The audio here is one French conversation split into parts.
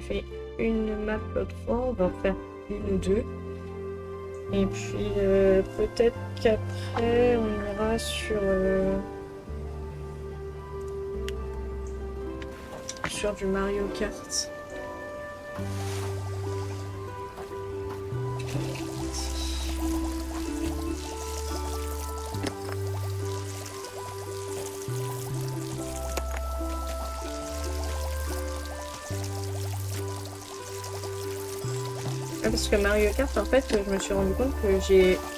fait une map l'autre fois, on va en faire une ou deux. Et puis peut-être qu'après on ira sur du Mario Kart. Parce que Mario Kart, en fait, je me suis rendu compte que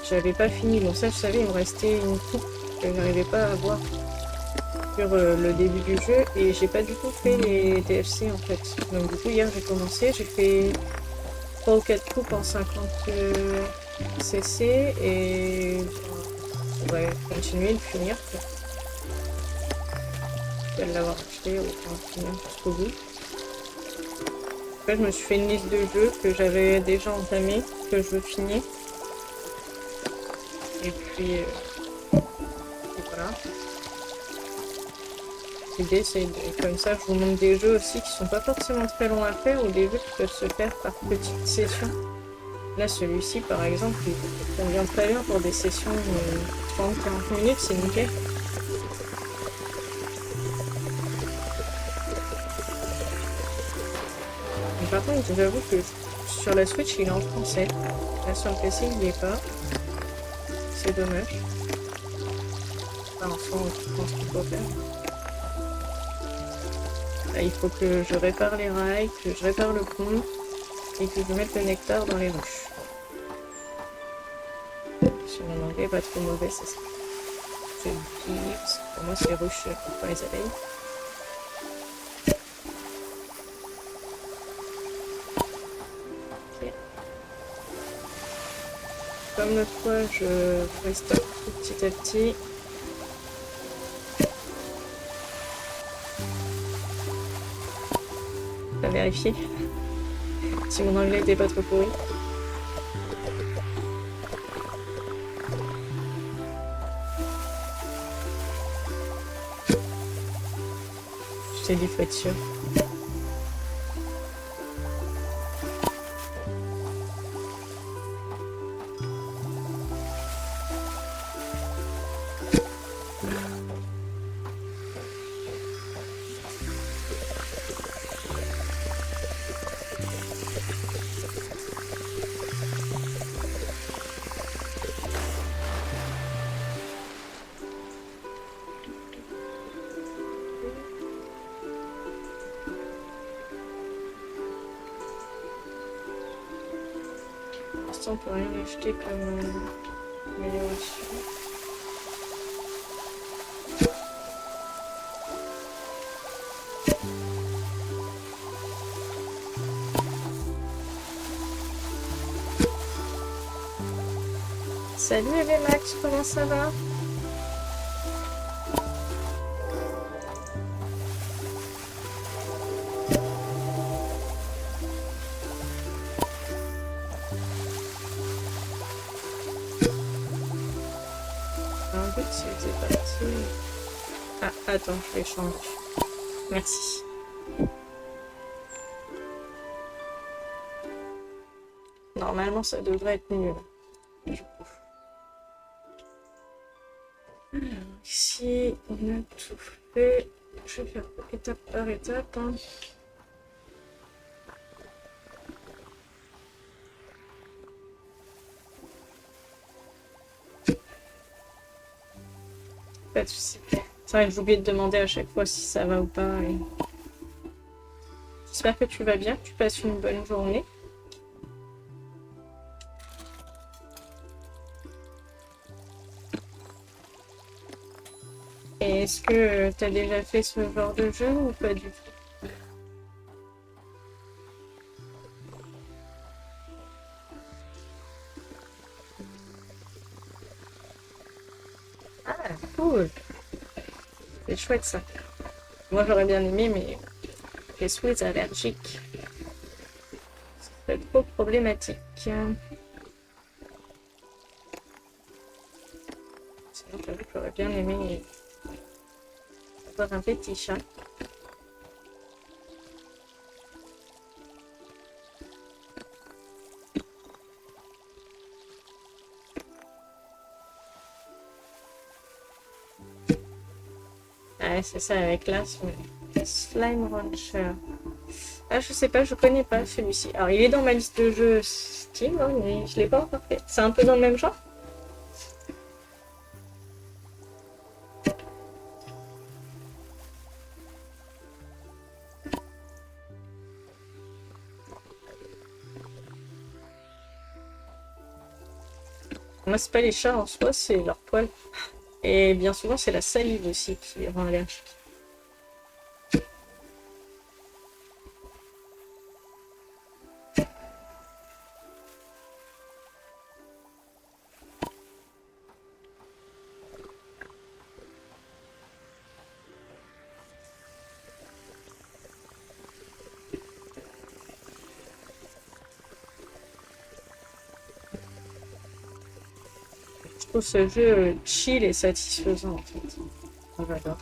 j'avais pas fini. Bon, ça, je savais, il me restait une coupe que j'arrivais pas à avoir sur le début du jeu. Et j'ai pas du tout fait les DFC, en fait. Donc, du coup, hier, j'ai commencé. J'ai fait 3 ou 4 coupes en 50 cc. Et on va continuer de finir. Je vais l'avoir acheté, autant finir jusqu'au bout. Après, je me suis fait une liste de jeux que j'avais déjà entamé, que je veux finir. Et puis, voilà. L'idée, c'est comme ça, je vous montre des jeux aussi qui sont pas forcément très longs à faire ou des jeux qui peuvent se faire par petites sessions. Là, celui-ci, par exemple, il convient très bien pour des sessions de 30-40 minutes, c'est nickel. Mais par contre, j'avoue que sur la Switch, il est en français. Là, sur le PC, il n'y est pas. C'est dommage. Enfin, je pense qu'il faut faire. Là, il faut que je répare les rails, que je répare le pont et que je mette le nectar dans les ruches. Si mon anglais n'est pas trop mauvais, c'est ça. C'est bees. Pour moi, c'est ruches pour les abeilles. Okay. Comme l'autre fois, je restaure petit à petit. Je vais vérifier si mon anglais n'était pas trop pourri. Je t'ai dit, faut être sûr. On peut rien acheter comme amélioration. Salut Max, comment ça va? C'est parti. Ah, attends, je vais changer. Merci. Normalement, ça devrait être mieux. Alors, ici, on a tout fait. Je vais faire étape par étape. Hein. Pas de soucis. C'est vrai que j'ai oublié de demander à chaque fois si ça va ou pas. Et... J'espère que tu vas bien, que tu passes une bonne journée. Et est-ce que tu as déjà fait ce genre de jeu ou pas du tout? Ah, cool! C'est chouette ça. Moi j'aurais bien aimé, mais je suis allergique. C'est trop problématique. Sinon, j'avoue que j'aurais bien aimé avoir un petit chat. Ouais, c'est ça avec l'asthme. Slime Rancher. Ah, je sais pas, je connais pas celui-ci. Alors, il est dans ma liste de jeux Steam, hein, mais je l'ai pas encore fait. C'est un peu dans le même genre? Moi, c'est pas les chats en soi, c'est leur poil. Et bien souvent, c'est la salive aussi qui les rend allergiques. Je trouve ce jeu chill et satisfaisant en fait. J'adore.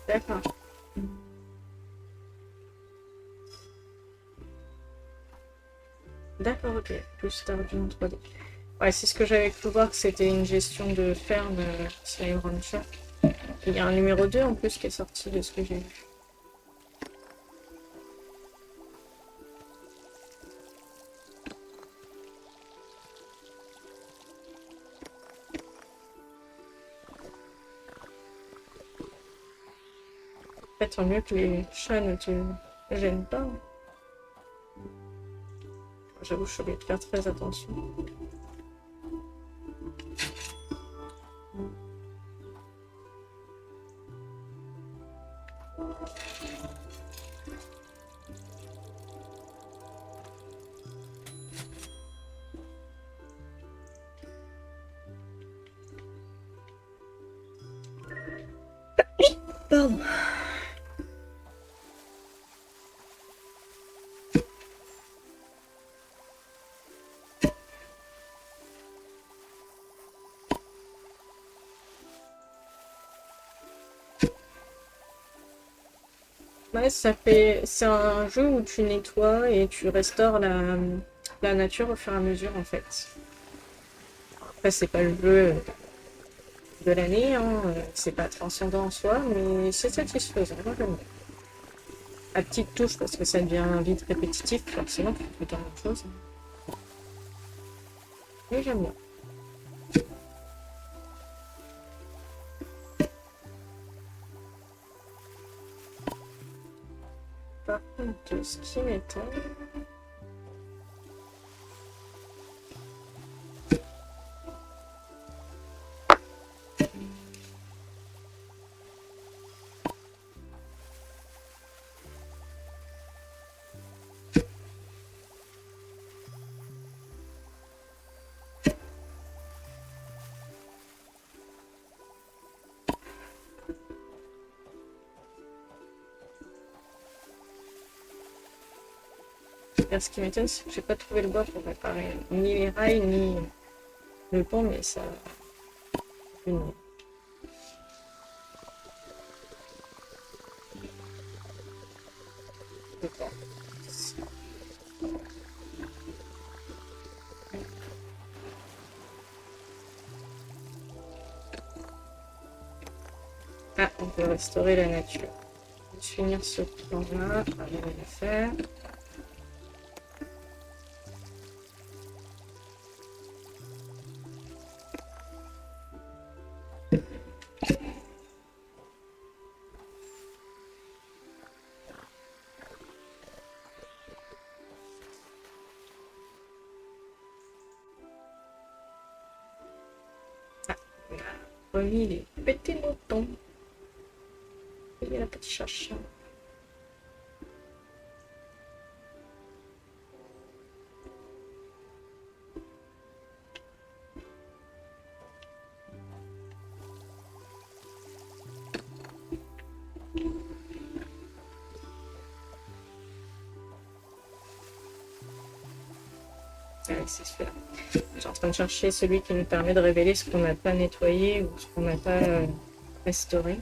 D'accord. D'accord, ok. Plus Stardew en 3D. Ouais, c'est ce que j'avais cru voir que c'était une gestion de ferme Slime Rancher. Il y a un numéro 2 en plus qui est sorti de ce que j'ai vu. En fait, tant mieux que les chats ne te gênent pas. J'avoue, je suis obligée de faire très attention. Pardon. Ouais, ça fait. C'est un jeu où tu nettoies et tu restaures la nature au fur et à mesure en fait. Après, c'est pas le jeu de l'année, hein, c'est pas transcendant en soi, mais c'est satisfaisant. Moi, j'aime bien. À petite touche parce que ça devient vite répétitif, forcément, tu fais tout le temps la même chose. Mais j'aime bien. Par contre, ce qui m'étonne. Ce qui m'étonne, c'est que j'ai pas trouvé le bois pour réparer ni les rails, ni le pont, mais ça. Une... le pont. Ah, on peut restaurer la nature. Je vais finir ce plan-là, avant de le faire. Ah, on a remis les petits moutons. Et la petite chacha. Ouais, c'est celui-là. Je suis en train de chercher celui qui nous permet de révéler ce qu'on n'a pas nettoyé ou ce qu'on n'a pas restauré.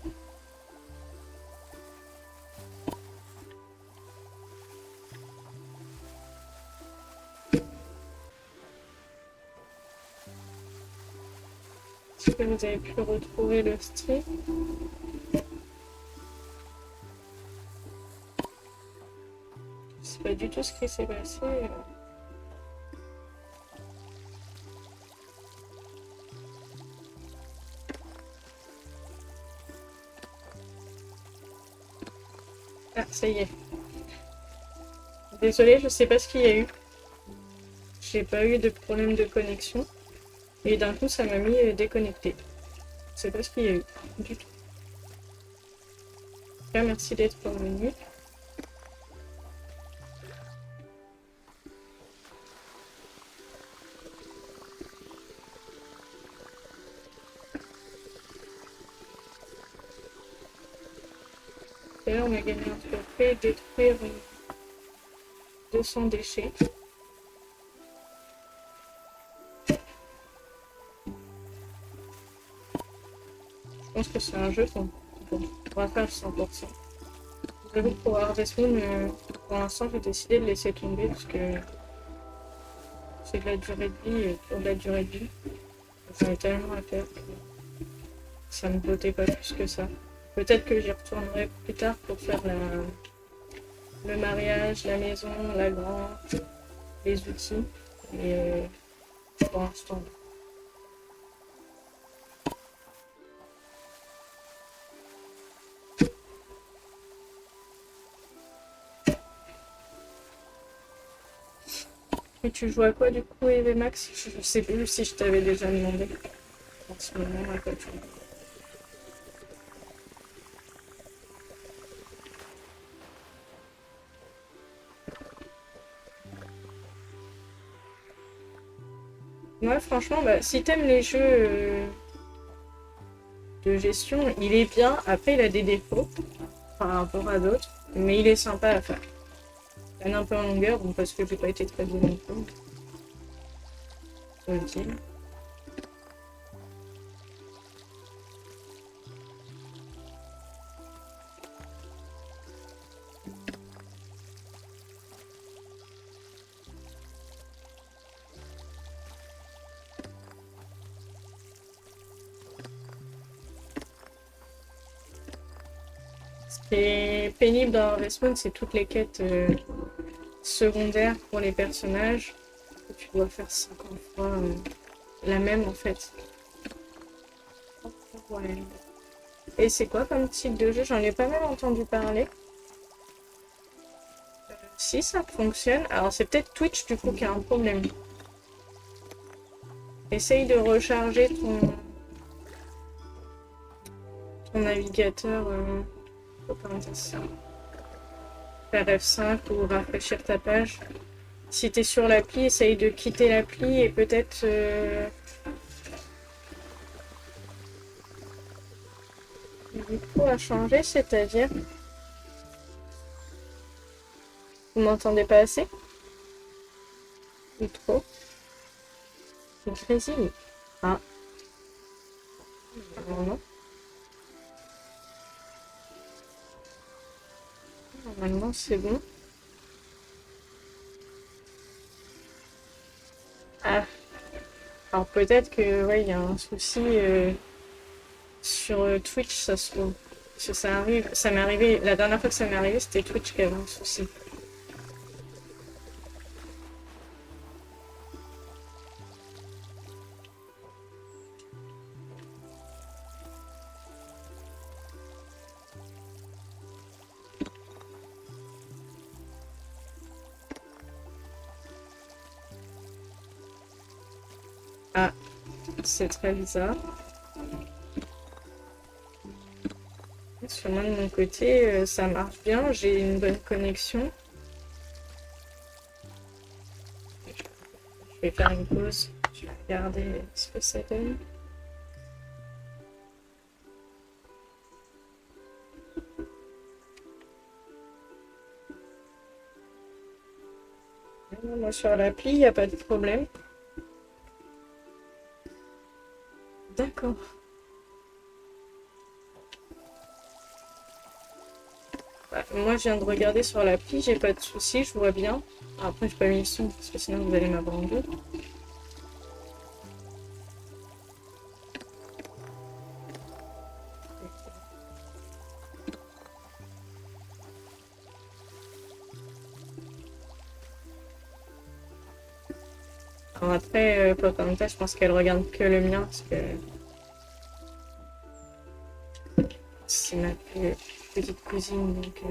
Est-ce que vous avez pu retrouver le stream? Je sais pas du tout ce qui s'est passé. Ah, ça y est. Désolée, je sais pas ce qu'il y a eu. J'ai pas eu de problème de connexion. Et d'un coup, ça m'a mis déconnecté. Je sais pas ce qu'il y a eu du tout. Bien, merci d'être revenu. Et là, on a gagné un trophée, détruire 200 déchets. Je pense que c'est un jeu qu'on pourra faire 100%. J'avoue que pour Harvest Moon, pour l'instant, j'ai décidé de laisser tomber parce que c'est de la durée de vie et pour de la durée de vie, j'en ai tellement à faire que ça me bottait pas plus que ça. Peut-être que j'y retournerai plus tard pour faire le mariage, la maison, la grange, les outils. Mais pour l'instant, et tu joues à quoi du coup, Eve Max? Je sais plus si je t'avais déjà demandé en ce moment à quoi tu joues. Ouais, franchement, bah, si t'aimes les jeux de gestion, il est bien. Après, il a des défauts par rapport à d'autres, mais il est sympa à faire. Il traîne un peu en longueur, bon, parce que j'ai pas été très bon non plus. Faut le dire. Ce qui est pénible dans Harvest Moon, c'est toutes les quêtes secondaires pour les personnages. Que tu dois faire 50 fois la même en fait. Ouais. Et c'est quoi comme type de jeu? J'en ai pas mal entendu parler. Si ça fonctionne, alors c'est peut-être Twitch du coup qui a un problème. Essaye de recharger ton navigateur. Comment dire ça? Faire F5 ou rafraîchir ta page. Si t'es sur l'appli, essaye de quitter l'appli et peut-être du coup à changer, c'est-à-dire vous m'entendez pas assez? Ou trop? C'est crazy. Ah, non, non. Normalement, c'est bon. Ah, alors peut-être que ouais, il y a un souci sur Twitch, ça se trouve. Parce que ça arrive, ça m'est arrivé, la dernière fois que ça m'est arrivé, c'était Twitch qui avait un souci. Ah, c'est très bizarre. Sur moi de mon côté, ça marche bien, j'ai une bonne connexion. Je vais faire une pause, je vais regarder ce que ça donne. Moi, moi sur l'appli, il n'y a pas de problème. D'accord. Bah, moi, je viens de regarder sur l'appli, j'ai pas de soucis, je vois bien. Après, j'ai pas mis le son, parce que sinon vous allez m'avoir en deux. Alors après, Pocahontas, je pense qu'elle regarde que le mien, parce que c'est ma petite cousine, donc...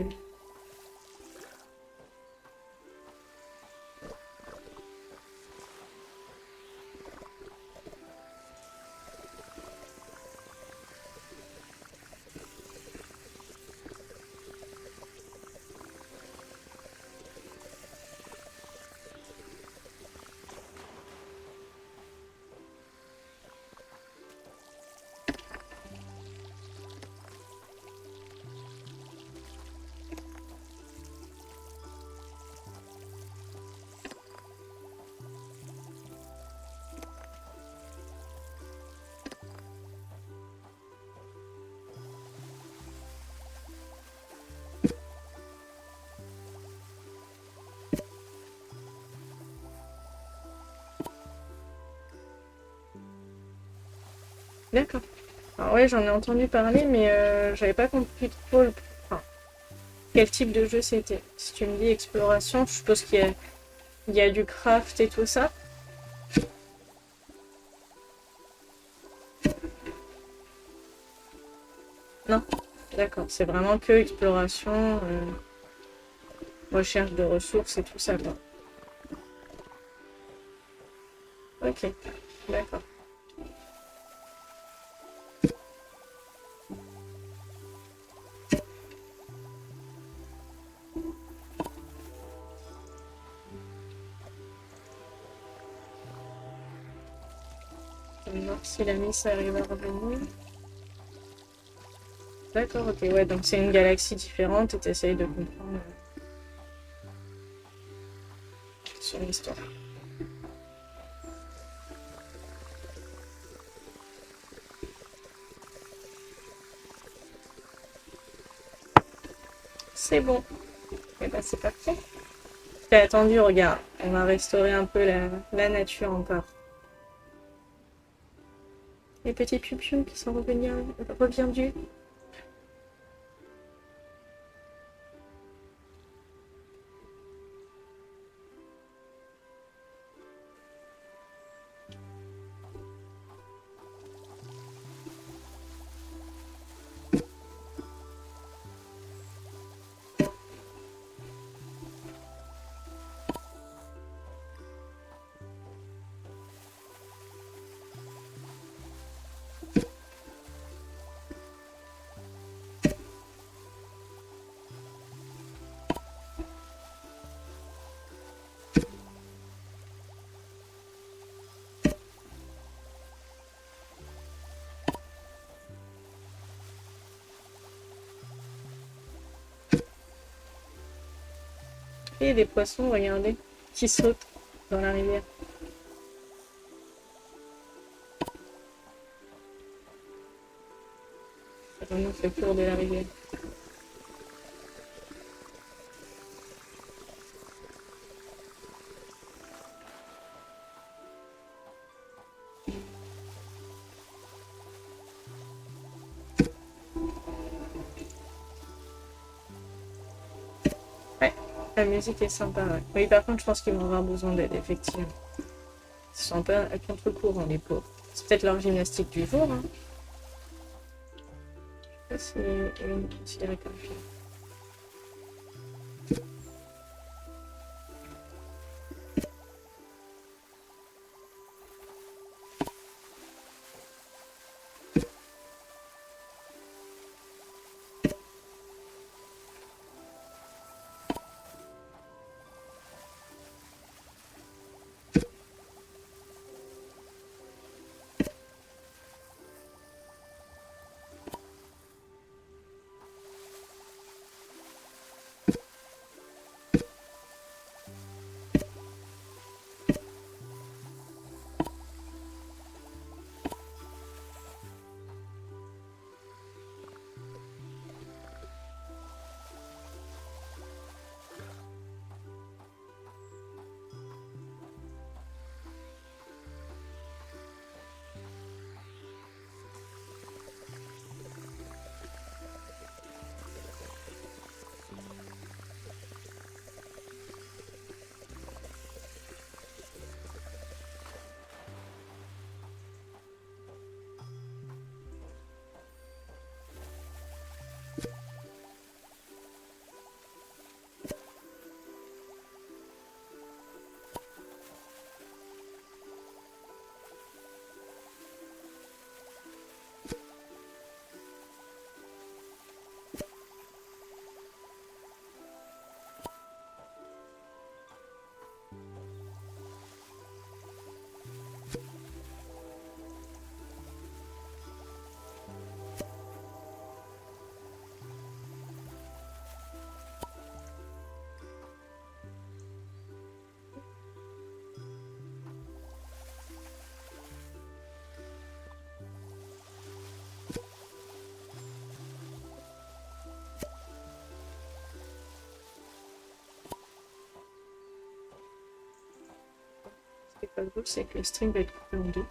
D'accord. Alors ouais, j'en ai entendu parler, mais j'avais pas compris trop enfin, quel type de jeu c'était. Si tu me dis exploration, je suppose il y a du craft et tout ça. Non? D'accord, c'est vraiment que exploration, recherche de ressources et tout ça, quoi. Ok, d'accord. On va voir si la Miss arrive à revenir. D'accord, ok, ouais, donc c'est une galaxie différente et t'essayes de comprendre son histoire. C'est bon. Et ben c'est parfait. T'as attendu, regarde. On va restaurer un peu la nature encore. Les petits piou qui sont reviendus. Et des poissons, regardez, qui sautent dans la rivière. Ça vraiment fait le tour de la rivière. Ouais, la musique est sympa, ouais. Oui, par contre, je pense qu'ils vont avoir besoin d'aide, effectivement. Ils sont un peu à contre-courant, les pauvres. C'est peut-être leur gymnastique du jour, hein. Je sais pas si elle est considérée comme fille. pas drôle, c'est que le stream va être coupé en deux.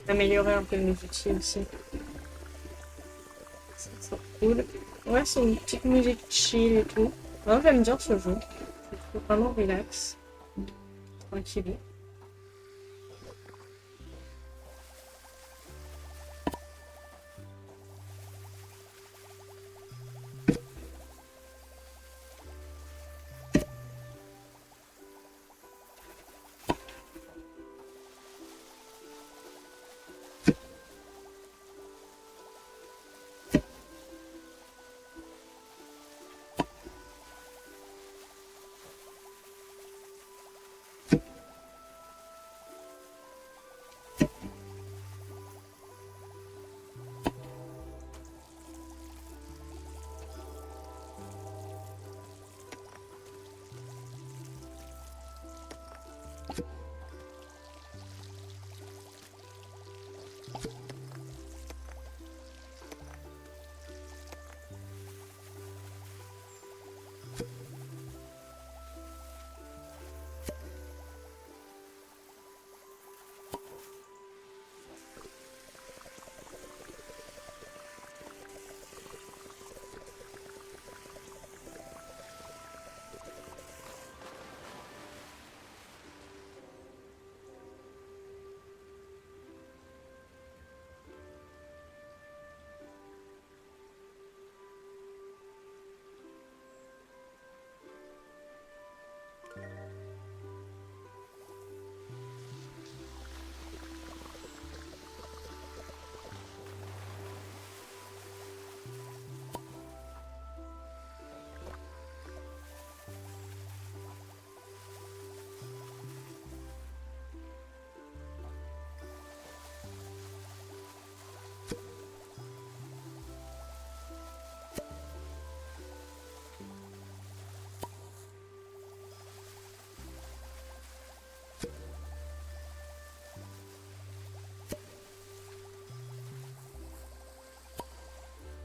Améliorer un peu mes outils aussi. C'est cool. Ouais, c'est une petite musique chill et tout. Non, j'aime bien ce jeu. Je le trouve vraiment relax. Tranquille.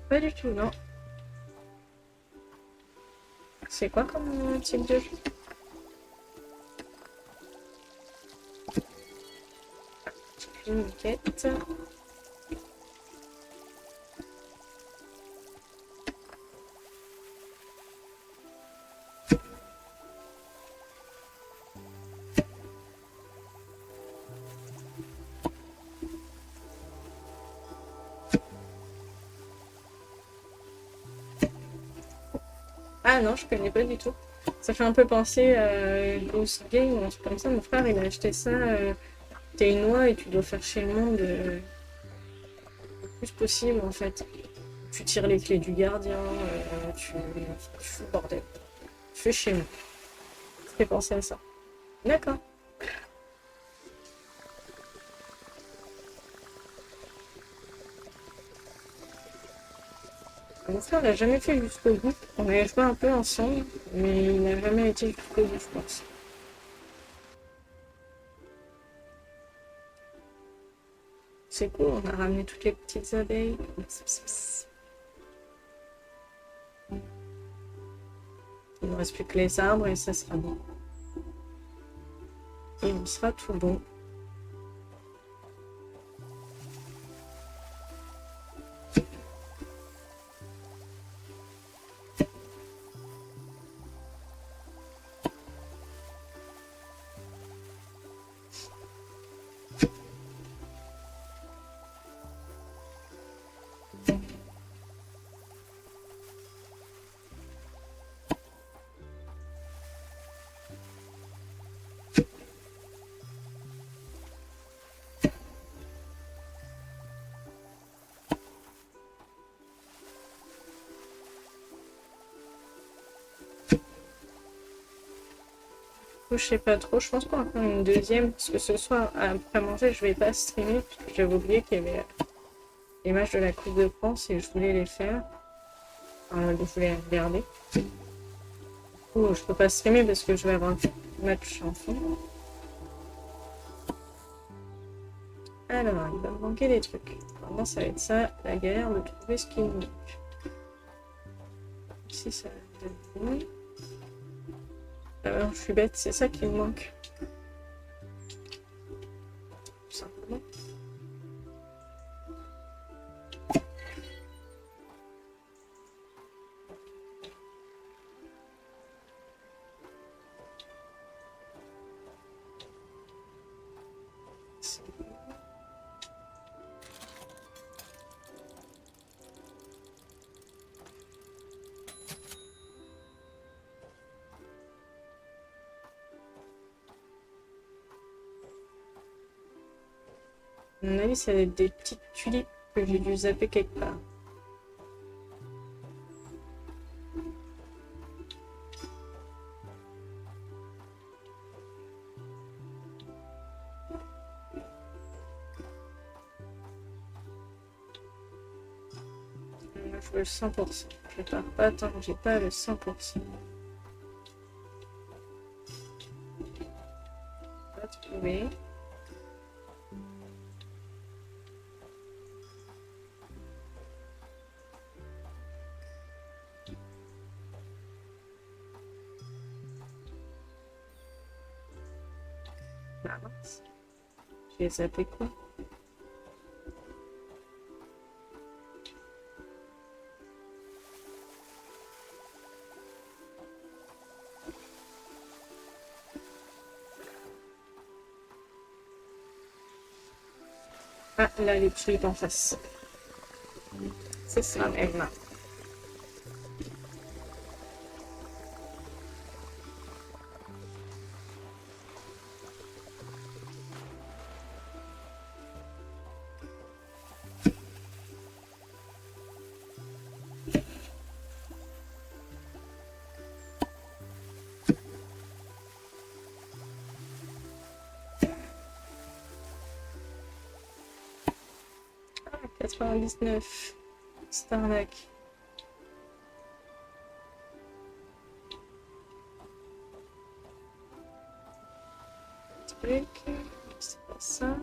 Pas du tout, non. C'est quoi comme type de jeu? Une quête. Ah non, je connais pas du tout. Ça fait un peu penser à Ghost Game ou un truc comme ça. Mon frère, il a acheté ça. T'es une oie et tu dois faire chez le monde le plus possible en fait. Tu tires les clés du gardien, tu fous le bordel. Tu fais chez nous. Ça fait penser à ça. D'accord. Mon frère l'a jamais fait jusqu'au bout. On avait joué un peu ensemble, mais il n'a jamais été jusqu'au bout, je pense. C'est cool, on a ramené toutes les petites abeilles. Pss, pss, pss. Il ne reste plus que les arbres et ça sera bon. Et on sera tout bon. Je sais pas trop, je pense qu'on va faire une deuxième, parce que ce soir, après manger, je vais pas streamer, parce que j'avais oublié qu'il y avait les matchs de la Coupe de France et je voulais les faire. Enfin, je voulais les regarder. Du coup, je peux pas streamer parce que je vais avoir le match en fond. Alors, il va me manquer des trucs. Vraiment, ça va être ça, la galère de trouver ce qui me manque. Ici, ça va être bon. Alors, je suis bête, c'est ça qui me manque. Tout simplement. À mon avis, ça va être des petites tulipes que j'ai dû zapper quelque part. Moi, je veux le 100%. Je pars pas tant que j'ai pas le 100%. On va trouver. Ah mince. J'ai zappé quoi? Ah, là, les tulipes en face. C'est ça, Emma. Ah, 99. Starlac. Truc. C'est pas ça.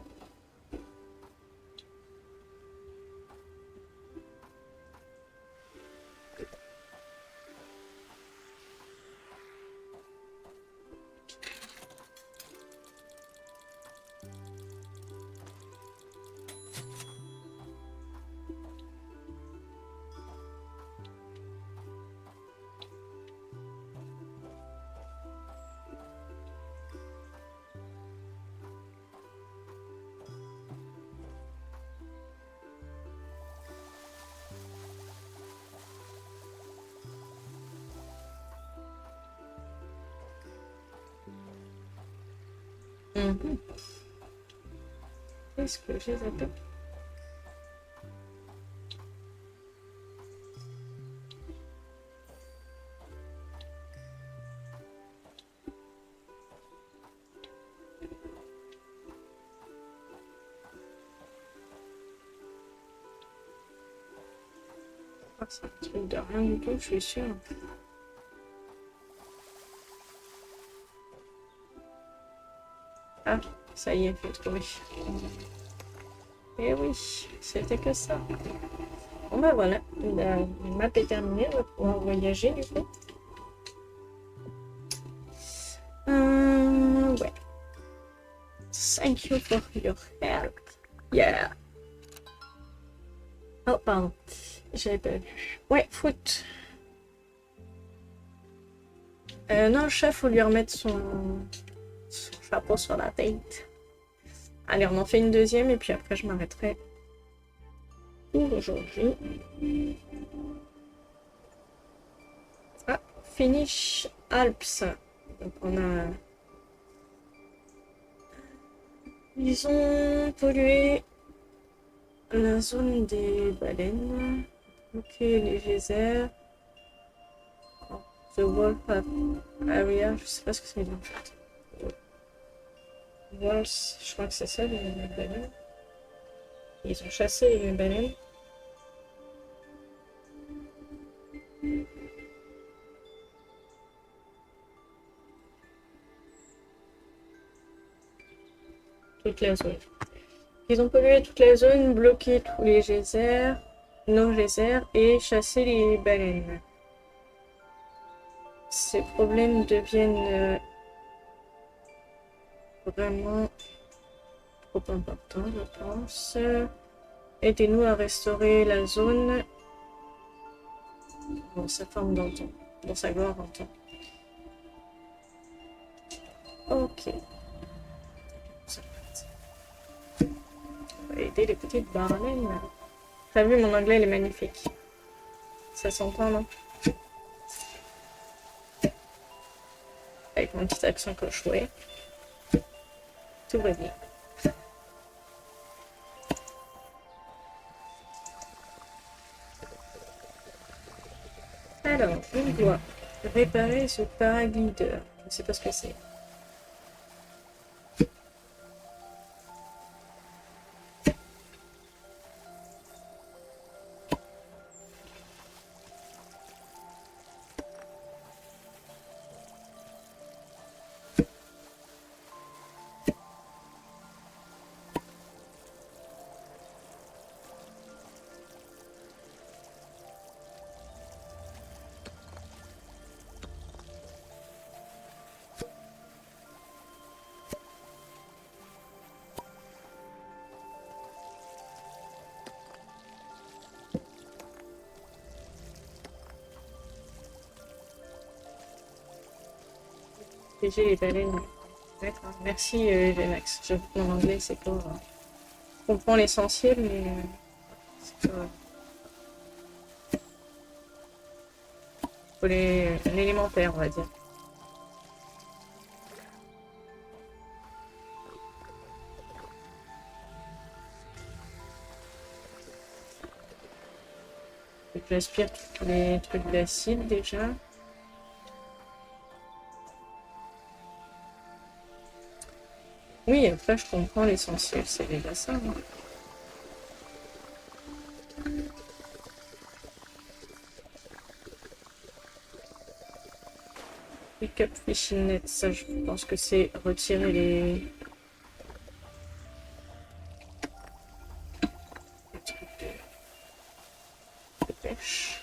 Qu'est-ce que j'ai zappé? Ah, c'est un truc de rien du tout, je suis sûre. Ah, ça y est, j'ai trouvé. Et oui, c'était que ça. Bon bah voilà, la map est terminée, on va pouvoir voyager du coup. Ouais. Thank you for your help. Yeah. Oh, pardon. J'avais pas vu. Ouais, foot. Non, le chat, faut lui remettre son chapeau sur la tête. Allez, on en fait une deuxième et puis après, je m'arrêterai pour aujourd'hui. Ah, finish Alps. Donc, on a. Ils ont pollué la zone des baleines. Ok, les geysers. The Wolf Area, je sais pas ce que ça veut dire en fait. Voilà, je crois que c'est ça les baleines. Ils ont chassé les baleines. Toute la zone. Ils ont pollué toute la zone, bloqué tous les geysers, nos geysers et chassé les baleines. Ces problèmes deviennent vraiment trop importants, je pense. Aidez-nous à restaurer la zone dans sa forme d'antan, dans sa gloire d'antan. Ok. On va aider les petites baleines. T'as vu, mon anglais, il est magnifique. Ça s'entend, non? Avec mon petit accent cochouet. Tout va bien. Alors, on doit réparer ce paraglider. Je ne sais pas ce que c'est. Protéger les baleines. D'accord. Merci, Venax. J'avoue que mon anglais, c'est pas... Je comprends l'essentiel, mais... c'est pas... Faut l'élémentaire, on va dire. J'aspire tous les trucs d'acide, déjà. Oui, après, je comprends l'essentiel. C'est déjà ça, hein. Pick up fishing net, ça je pense que c'est retirer les trucs de pêche.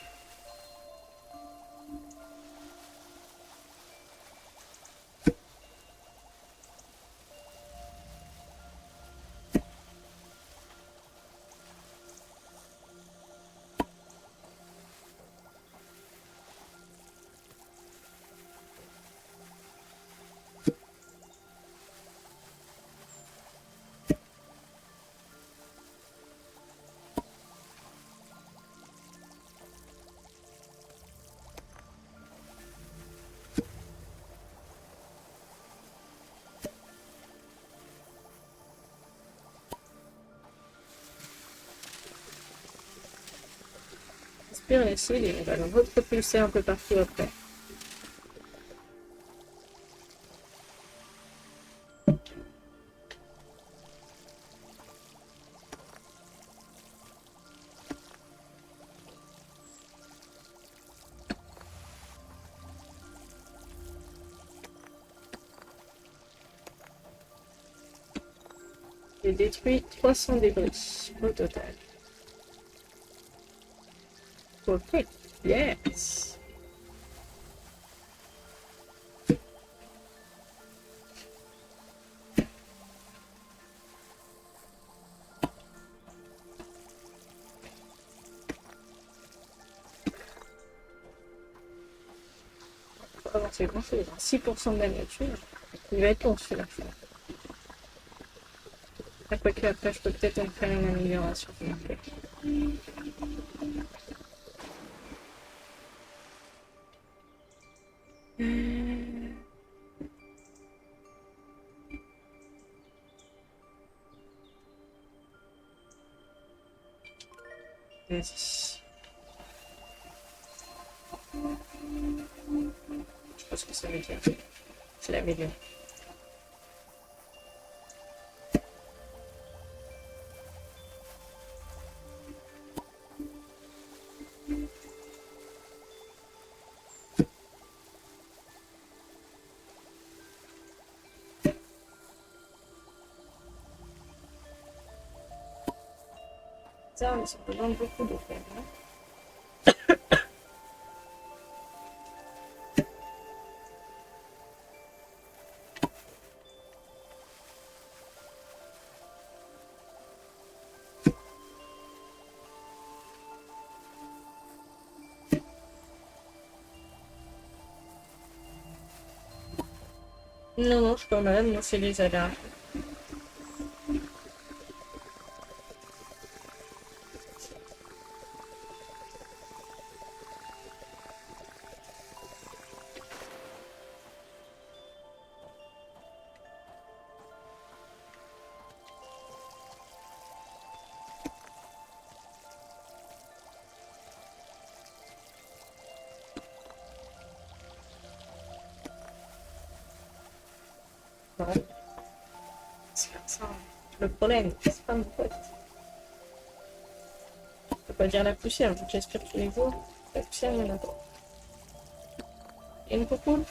Inspire l'acide et on va le repropulser un peu partout après. J'ai détruit 300 débris au total. Ok, yes. On va avancer grand chose. 6% de la nature. Il va être long celui-là. Quoique après, je peux peut-être en faire une amélioration. Okay. Vas-y. Je sais pas ce que ça veut dire. Je l'améliore. hectares, mais ça représente beaucoup d'eau quand même. Hein. Non, non, je suis pas malade, moi c'est les allergies. Non, c'est comme ça. Le pollen, c'est pas mon pote. Je peux pas dire la poussière, vu que j'aspire tous les jours. La poussière, il y en a pas. Et une coucou.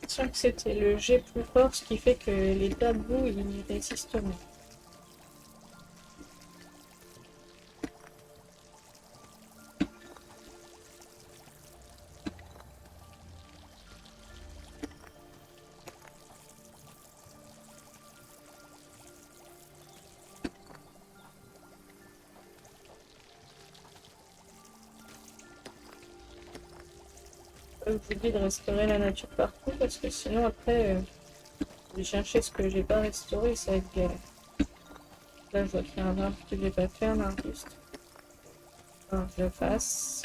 Je sens que c'était le jet plus fort, ce qui fait que les tabous, ils résistent moins. Je vous dis de restaurer la nature partout, parce que sinon, après, je vais chercher ce que j'ai pas restauré, ça va être galère. Là, je vois qu'il y a un arbre que j'ai pas fait, un arbuste. Alors, je le fasse.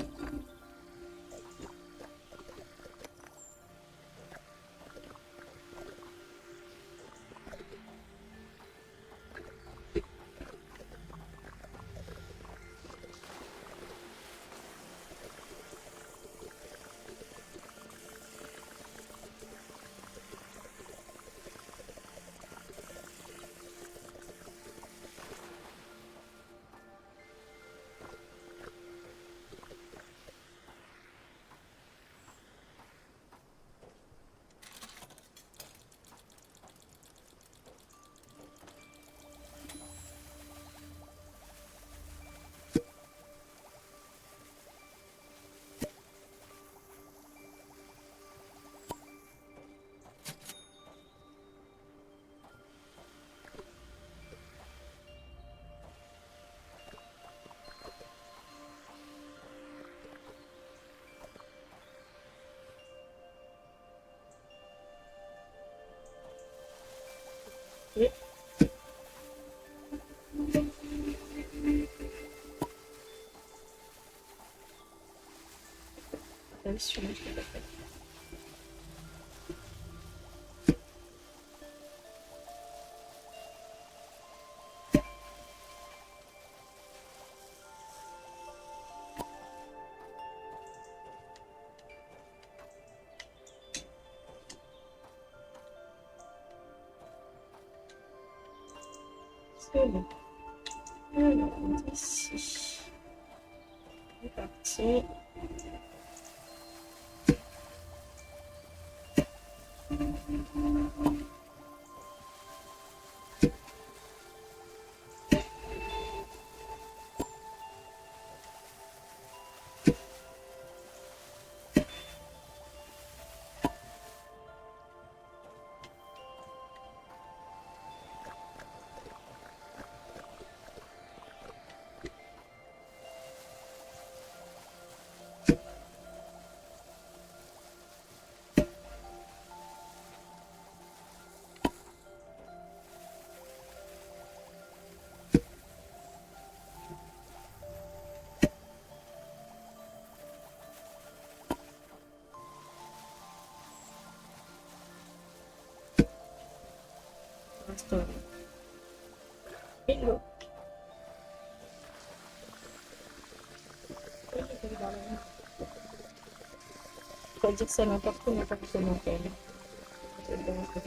Oui. Ah oui, celui-là, je l'ai pas fait. C'est bon. Alors, ici. C'est parti. Instant. Hello. Je vais dire ça n'importe où, n'importe comment quand même. Ça va être bon, ça.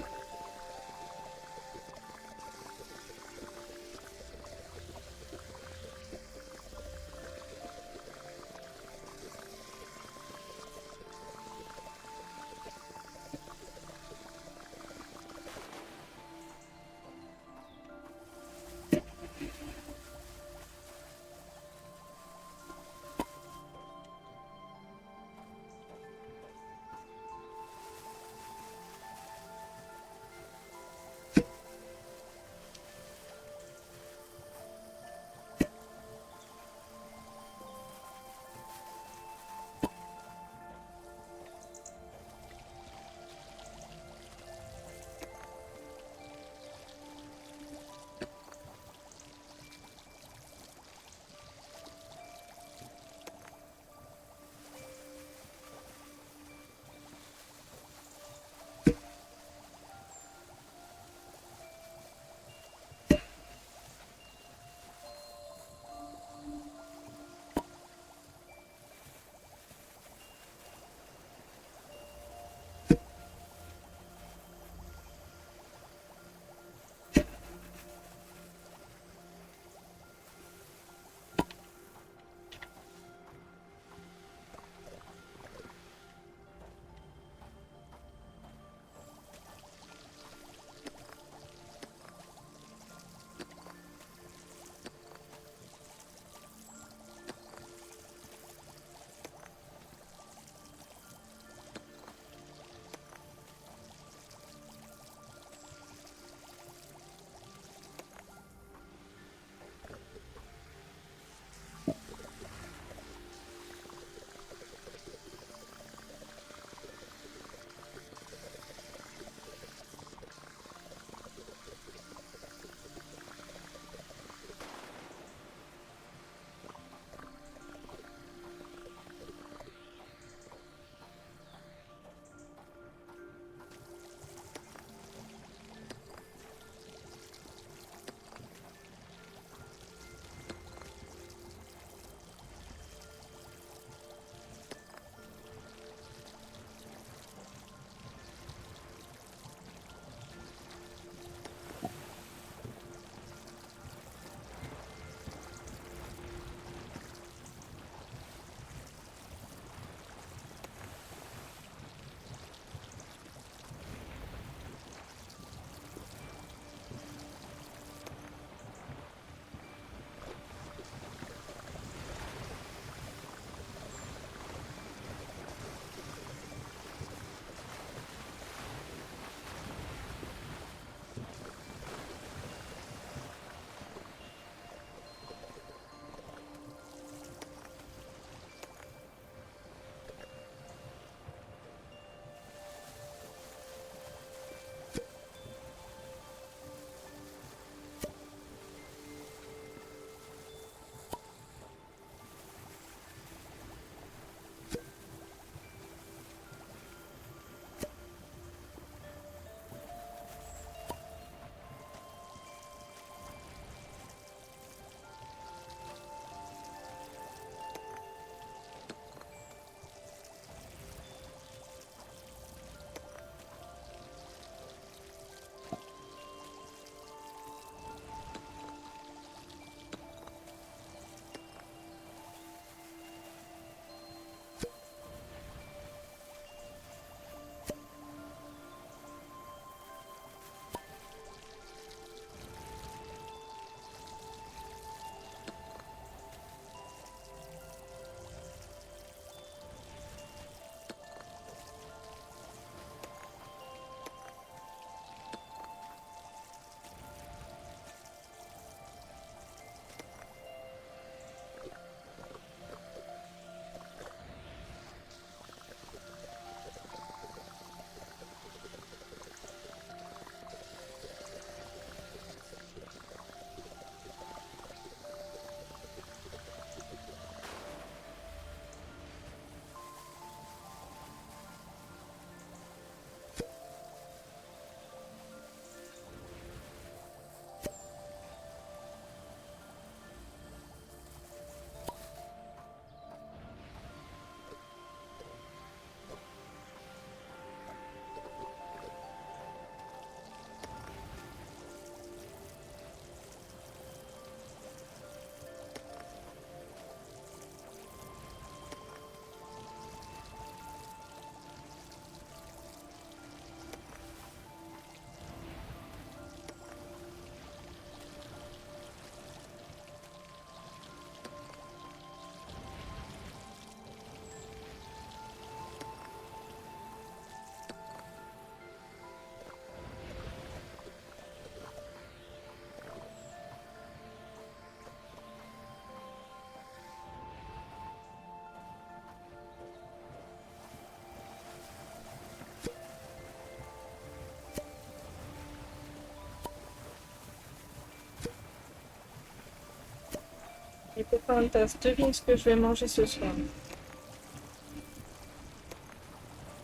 Il faut faire une tasse. Devine ce que je vais manger ce soir.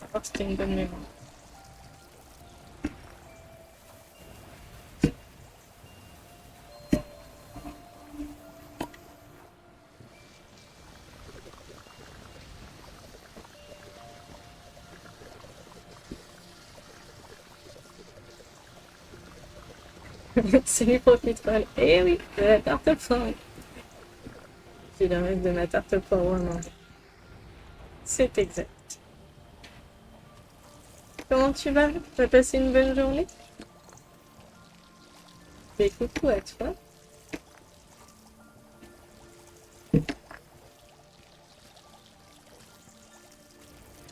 À part c'était une bonne mémoire. C'est lui profiterole. Eh oui, de la tarte aux poireaux. J'ai le reste de ma tarte aux poireaux à manger. C'est exact. Comment tu vas? Tu as passé une bonne journée? Et coucou à toi.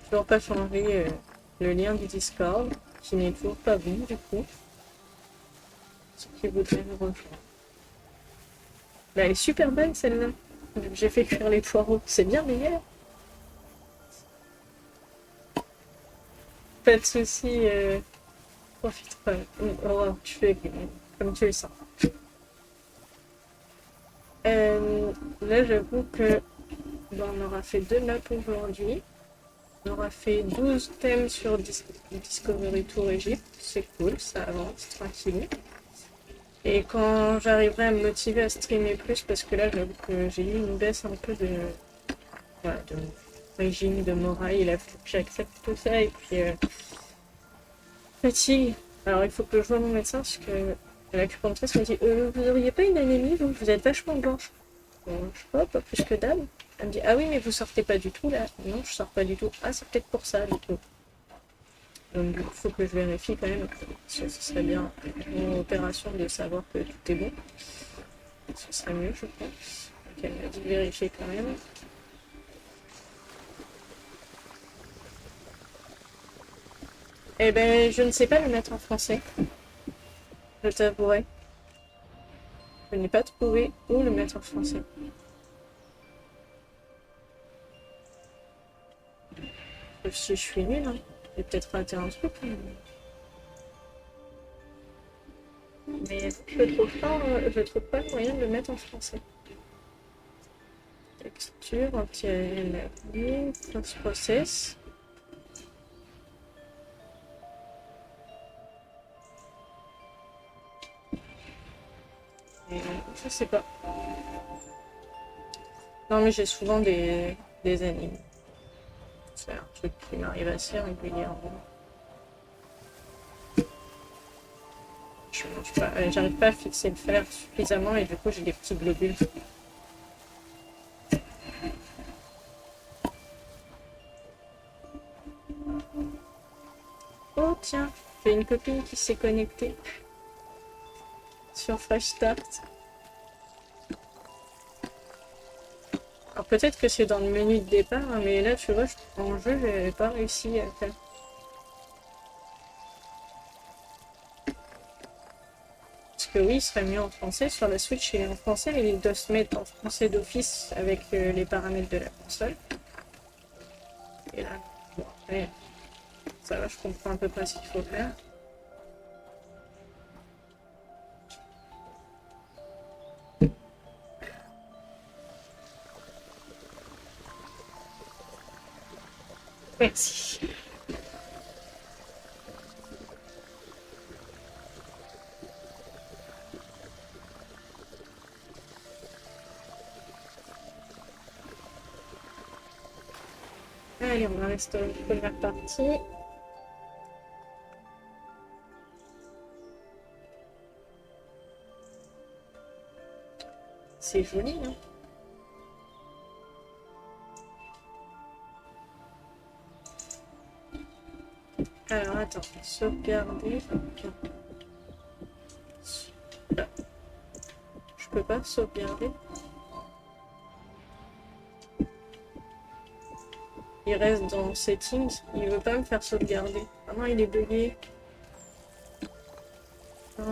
Toujours pas changé le lien du Discord, qui n'est toujours pas bon du coup. Ce qui voudrait me rejoindre. Bah, elle est super bonne celle-là. J'ai fait cuire les poireaux. C'est bien meilleur. Pas de soucis. Profite pas. Oh, tu fais comme tu le sens. Là, j'avoue que on aura fait 2 maps aujourd'hui. On aura fait 12 thèmes sur Discovery Tour Egypte. C'est cool, ça avance tranquille. Et quand j'arriverai à me motiver à streamer plus, parce que là, j'avoue que j'ai eu une baisse un peu de, voilà, de régime, de morale. Il a fallu que j'accepte tout ça. Et puis, fatigue. Alors, il faut que je vois mon médecin, parce que l'acupunctrice me dit vous n'auriez pas une anémie, vous êtes vachement blanche. Bon, je sais pas plus que dalle. Elle me dit ah oui, mais vous sortez pas du tout là. Non, je sors pas du tout. Ah, c'est peut-être pour ça, du coup. Donc, il faut que je vérifie quand même. Ce serait bien une opération de savoir que tout est bon. Ce serait mieux, je pense. Donc, elle m'a dit de vérifier quand même. Eh ben, je ne sais pas le mettre en français. Je t'avouerai. Je n'ai pas trouvé où le mettre en français. Sauf si je suis nulle, hein. J'ai peut-être raté un truc. Mais je trouve pas le moyen de le mettre en français. Texture, anti-aliasing, first process. Et je sais pas. Non mais j'ai souvent des animes. C'est un truc qui m'arrive assez régulièrement. Je mange pas, j'arrive pas à fixer le fer suffisamment et du coup j'ai des petits globules. Oh tiens, j'ai une copine qui s'est connectée sur Fresh Start. Alors peut-être que c'est dans le menu de départ, hein, mais là tu vois, en jeu, j'avais pas réussi à faire. Parce que oui, il serait mieux en français. Sur la Switch, il est en français, mais il doit se mettre en français d'office avec les paramètres de la console. Et là, bon, après, ça va, je comprends à peu près ce qu'il faut faire. Merci. Allez, on va rester une première partie. C'est joli, hein. Alors, attends, sauvegarder. Là. Je peux pas sauvegarder. Il reste dans Settings, il veut pas me faire sauvegarder. Ah non, il est bugué. Ah.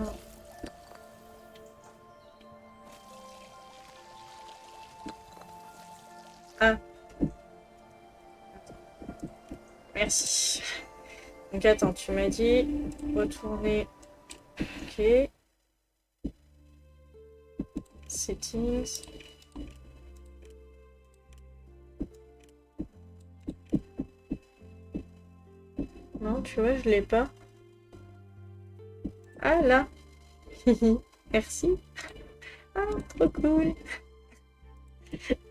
Ah. Merci. Donc attends, tu m'as dit retourner. Ok. Settings. Non, tu vois, je l'ai pas. Ah là. Merci. Ah, trop cool.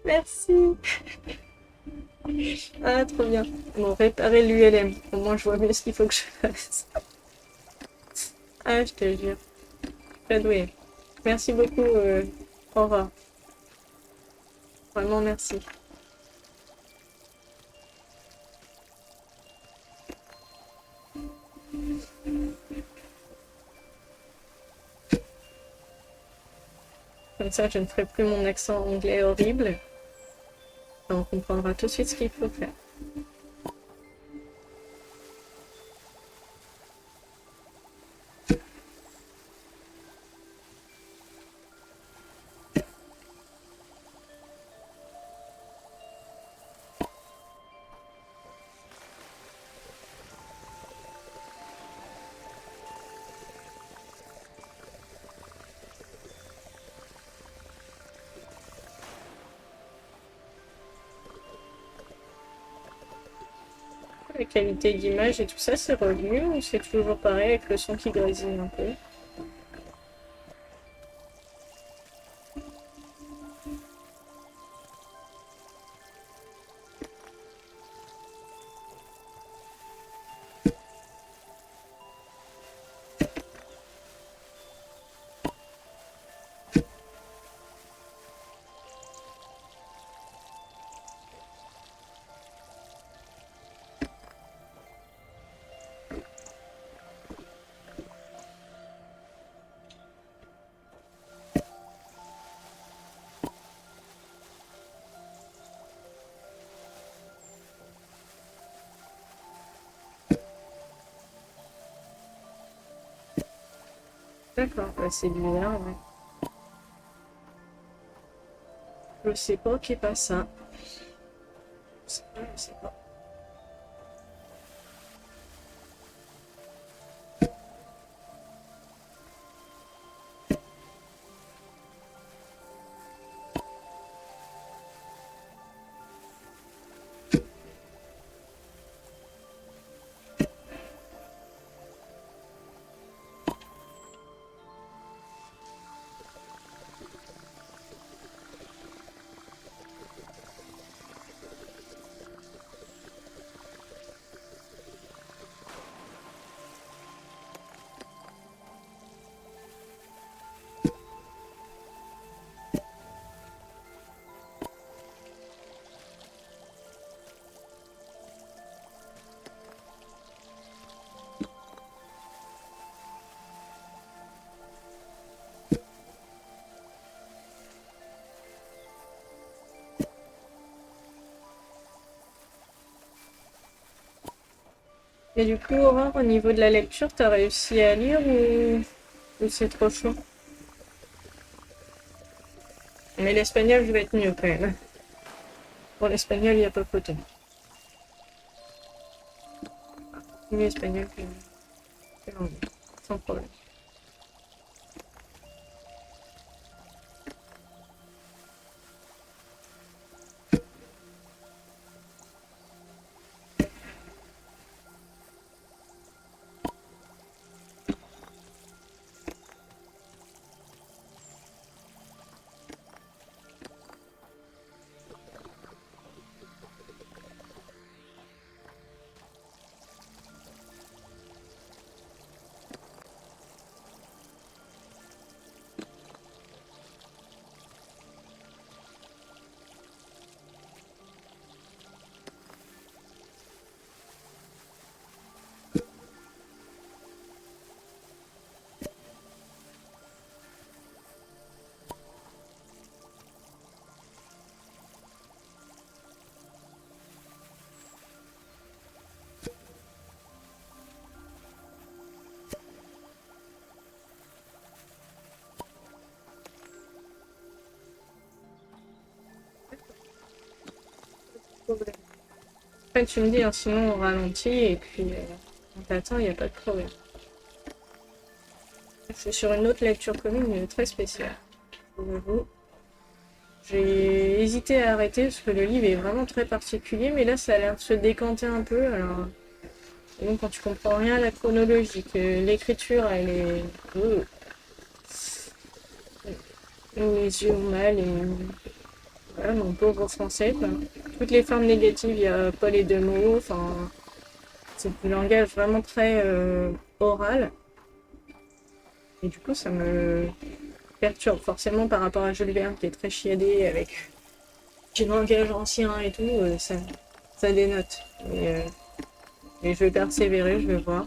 Merci. Ah, trop bien. Bon, réparer l'ULM. Au moins, je vois mieux ce qu'il faut que je fasse. Ah, je te jure. Très doué. Merci beaucoup, Aura. Vraiment, merci. Comme ça, je ne ferai plus mon accent anglais horrible. On comprendra tout de suite ce qu'il faut faire. La qualité d'image et tout ça, c'est revenu ou c'est toujours pareil avec le son qui grésille un peu? D'accord, bah c'est bizarre, ouais. Je sais pas qui est pas ça. Je sais pas. Et du coup, Aurore, au niveau de la lecture, t'as réussi à lire ou c'est trop chaud? Mais l'espagnol, je vais être mieux quand même. Pour l'espagnol, il n'y a pas photo. Mieux espagnol que l'anglais, sans problème. Problème. Après, tu me dis, hein, sinon on ralentit et puis on t'attend, il n'y a pas de problème. Je suis sur une autre lecture commune, mais très spéciale. Je vous avoue. J'ai hésité à arrêter parce que le livre est vraiment très particulier, mais là ça a l'air de se décanter un peu, alors Et donc quand tu comprends rien à la chronologie, que l'écriture elle est... les yeux ont mal et... Voilà, mon pauvre français, quoi. Toutes les formes négatives, il n'y a pas les deux mots, enfin... C'est du langage vraiment très oral. Et du coup, ça me perturbe forcément par rapport à Jules Verne qui est très chiadé avec du langage ancien et tout. Ça dénote. Et je vais persévérer, je vais voir.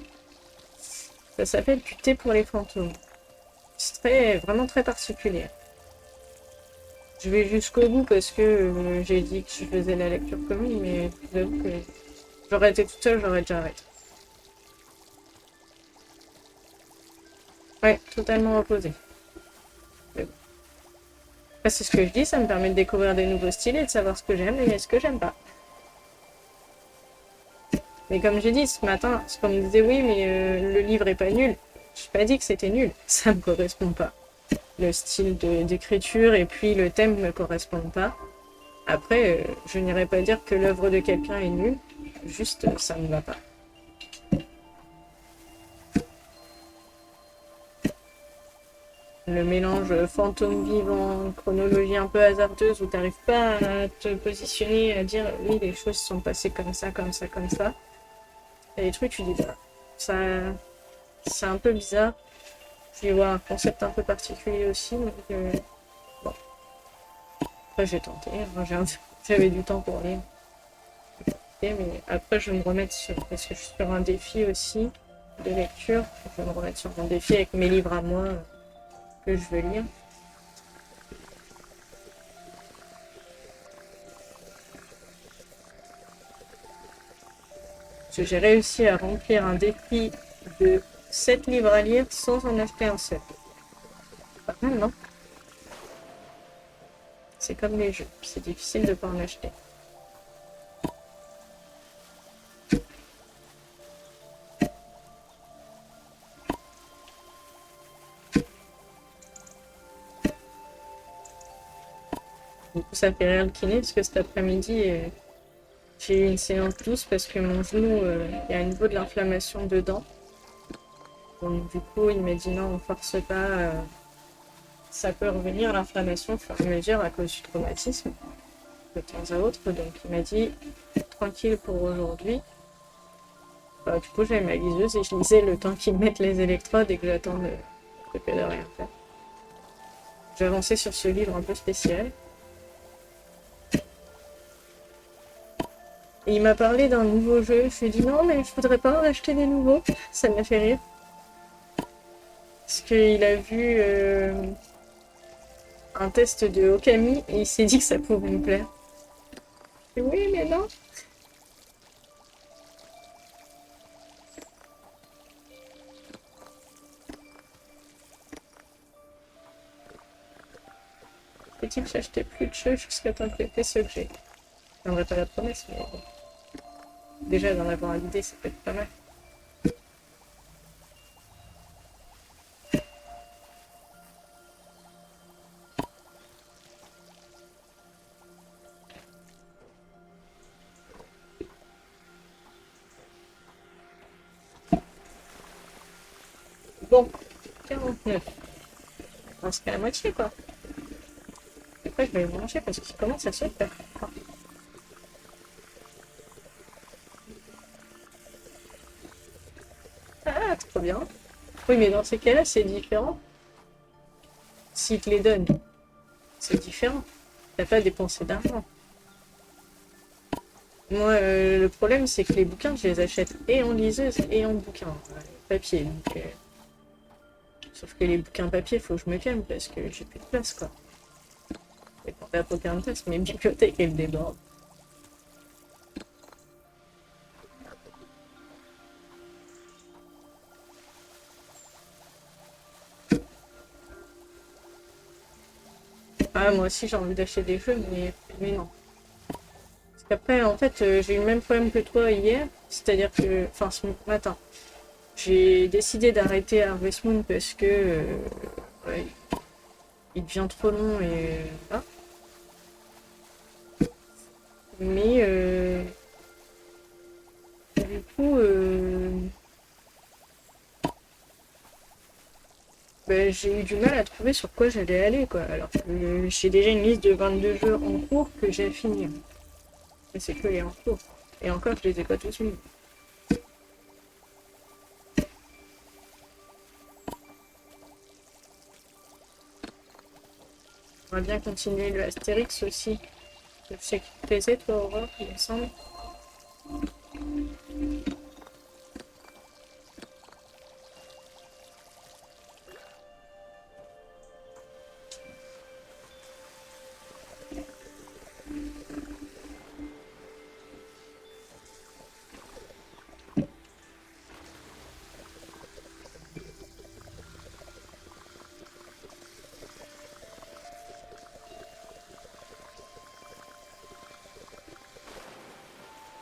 Ça s'appelle Du thé pour les fantômes. C'est vraiment très particulier. Je vais jusqu'au bout parce que j'ai dit que je faisais la lecture commune, mais j'avoue que j'aurais été toute seule, j'aurais déjà arrêté. Ouais, totalement opposé. Mais bon. Après, c'est ce que je dis, ça me permet de découvrir des nouveaux styles et de savoir ce que j'aime et ce que j'aime pas. Mais comme j'ai dit ce matin, c'est qu'on me disait oui, mais le livre est pas nul. J'ai pas dit que c'était nul, ça me correspond pas. Le style d'écriture et puis le thème me correspondent pas. Après, je n'irai pas dire que l'œuvre de quelqu'un est nulle, juste ça me va pas. Le mélange fantôme vivant, chronologie un peu hasardeuse où t'arrives pas à te positionner, à dire oui, les choses sont passées comme ça, comme ça, comme ça. Et les trucs, tu dis bah, ça, c'est un peu bizarre. Je vais voir un concept un peu particulier aussi, donc bon. Après, j'ai tenté, hein, j'avais du temps pour lire. Mais après, je vais me remettre parce que je suis sur un défi aussi de lecture. Je vais me remettre sur mon défi avec mes livres à moi que je veux lire. Parce que j'ai réussi à remplir un défi de 7 livres à lire sans en acheter un seul. Pas mal, non? C'est comme les jeux, c'est difficile de ne pas en acheter. Du coup, ça fait rire le kiné parce que cet après-midi, j'ai eu une séance douce parce que mon genou, il y a un niveau de l'inflammation dedans. Donc du coup, il m'a dit non, on force pas. Ça peut revenir l'inflammation au fur et à mesure à cause du traumatisme de temps à autre. Donc il m'a dit tranquille pour aujourd'hui. Bah, du coup, j'avais ma liseuse et je lisais le temps qu'ils mettent les électrodes et que j'attends de rien faire. J'ai avancé sur ce livre un peu spécial. Et il m'a parlé d'un nouveau jeu. Je lui ai dit non, mais je voudrais pas en acheter des nouveaux. Ça m'a fait rire. Parce qu'il a vu un test de Okami et il s'est dit que ça pouvait me plaire. Et oui, mais non. Faut-il que j'achetais plus de jeux jusqu'à temps que j'ai ce que j'ai. Je n'aimerais pas la promesse, mais bon. Déjà d'en avoir l'idée, ça peut être pas mal. Bon, 49. On se fait la moitié, quoi. Après, je vais le manger parce qu'il commence à se faire. Ah, trop bien. Oui, mais dans ces cas-là, c'est différent. S'ils te les donnent, c'est différent. T'as pas dépensé d'argent. Moi, le problème, c'est que les bouquins, je les achète et en liseuse et en bouquin papier. Donc, sauf que les bouquins papier, faut que je me calme parce que j'ai plus de place, quoi. Et quand t'as aucun de place, mes bibliothèques, elles débordent. Ah, moi aussi, j'ai envie d'acheter des jeux, mais non. Parce qu'après, en fait, j'ai eu le même problème que toi hier. C'est-à-dire que, enfin, ce matin, j'ai décidé d'arrêter Harvest Moon parce que ouais, il devient trop long et voilà. Mais du coup, Ben, j'ai eu du mal à trouver sur quoi j'allais aller, quoi. Alors que j'ai déjà une liste de 22 jeux en cours que j'ai à finir. Et c'est que les en cours. Et encore, je les ai pas tous mis. J'aimerais bien continuer le Astérix aussi. Je sais qu'il te plaisait, toi, Aurore, il me semble.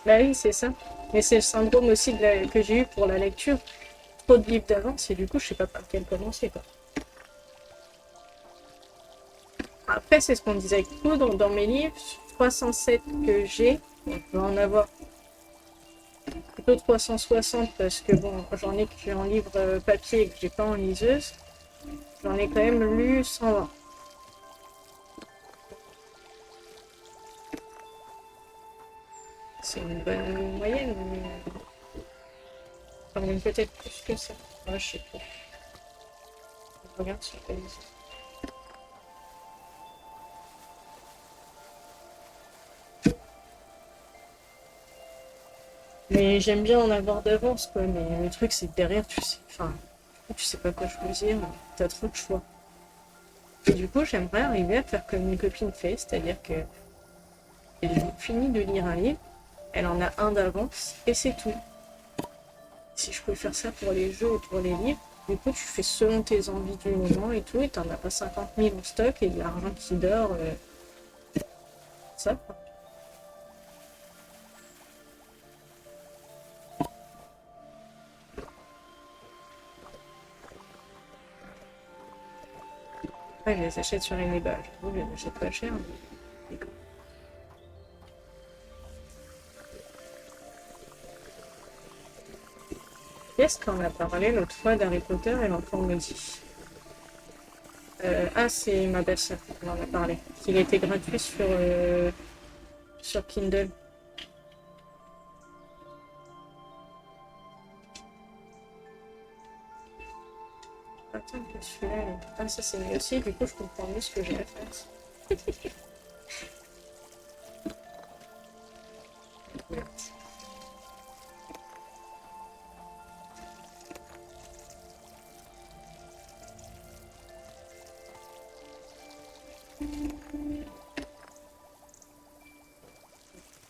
Bah oui, c'est ça. Mais c'est le syndrome aussi que j'ai eu pour la lecture. Trop de livres d'avance et du coup, je sais pas par quel commencer, quoi. Après, c'est ce qu'on disait avec Poudre dans mes livres. 307 que j'ai, on peut en avoir plutôt 360 parce que bon, j'en ai que j'ai en livre papier et que j'ai pas en liseuse. J'en ai quand même lu 120. C'est une bonne moyenne, mais enfin, même peut-être plus que ça. Ouais, je sais pas. Je regarde sur la liste. Mais j'aime bien en avoir d'avance, quoi. Mais le truc, c'est que derrière, tu sais, enfin, tu sais pas quoi choisir. T'as trop de choix. Et du coup, j'aimerais arriver à faire comme une copine fait, c'est-à-dire que elle finit de lire un livre, elle en a un d'avance et c'est tout. Si je pouvais faire ça pour les jeux et pour les livres, du coup, tu fais selon tes envies du moment et tout, et t'en as pas 50 000 en stock et de l'argent qui dort. Ça, quoi. Ouais, je les achète sur Eneба. Je les achète pas cher. Mais... Qu'est-ce qu'on a parlé l'autre fois d'Harry Potter et l'enfant maudit? Ah, c'est ma belle-sœur qui m'en a parlé. Il était gratuit sur Kindle. Attends, que celui-là. Ah, ça c'est mieux aussi, du coup je comprends mieux ce que j'ai à faire.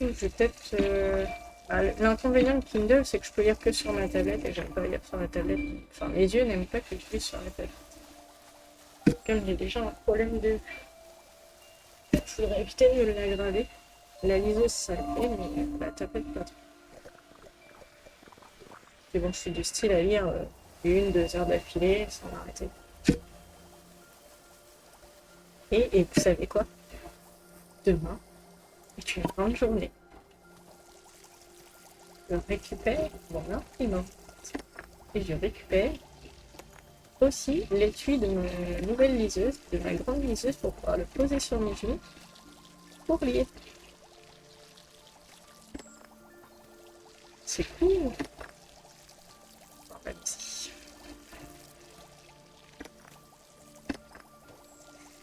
Je vais peut-être. L'inconvénient de Kindle, c'est que je peux lire que sur ma tablette et j'aime pas lire sur la tablette. Enfin, mes yeux n'aiment pas que je lise sur la tablette. Comme j'ai déjà un problème de vue, il faudrait éviter de me l'aggraver. La liseuse, ça le fait, mais la tablette, pas trop. Et bon, je suis du style à lire 1, 2 heures d'affilée sans m'arrêter. Et vous savez quoi? Demain est une grande journée. Je récupère mon imprimante. Et je récupère aussi l'étui de ma nouvelle liseuse, de ma grande liseuse, pour pouvoir le poser sur mes genoux pour lire. C'est cool. Bon, même si.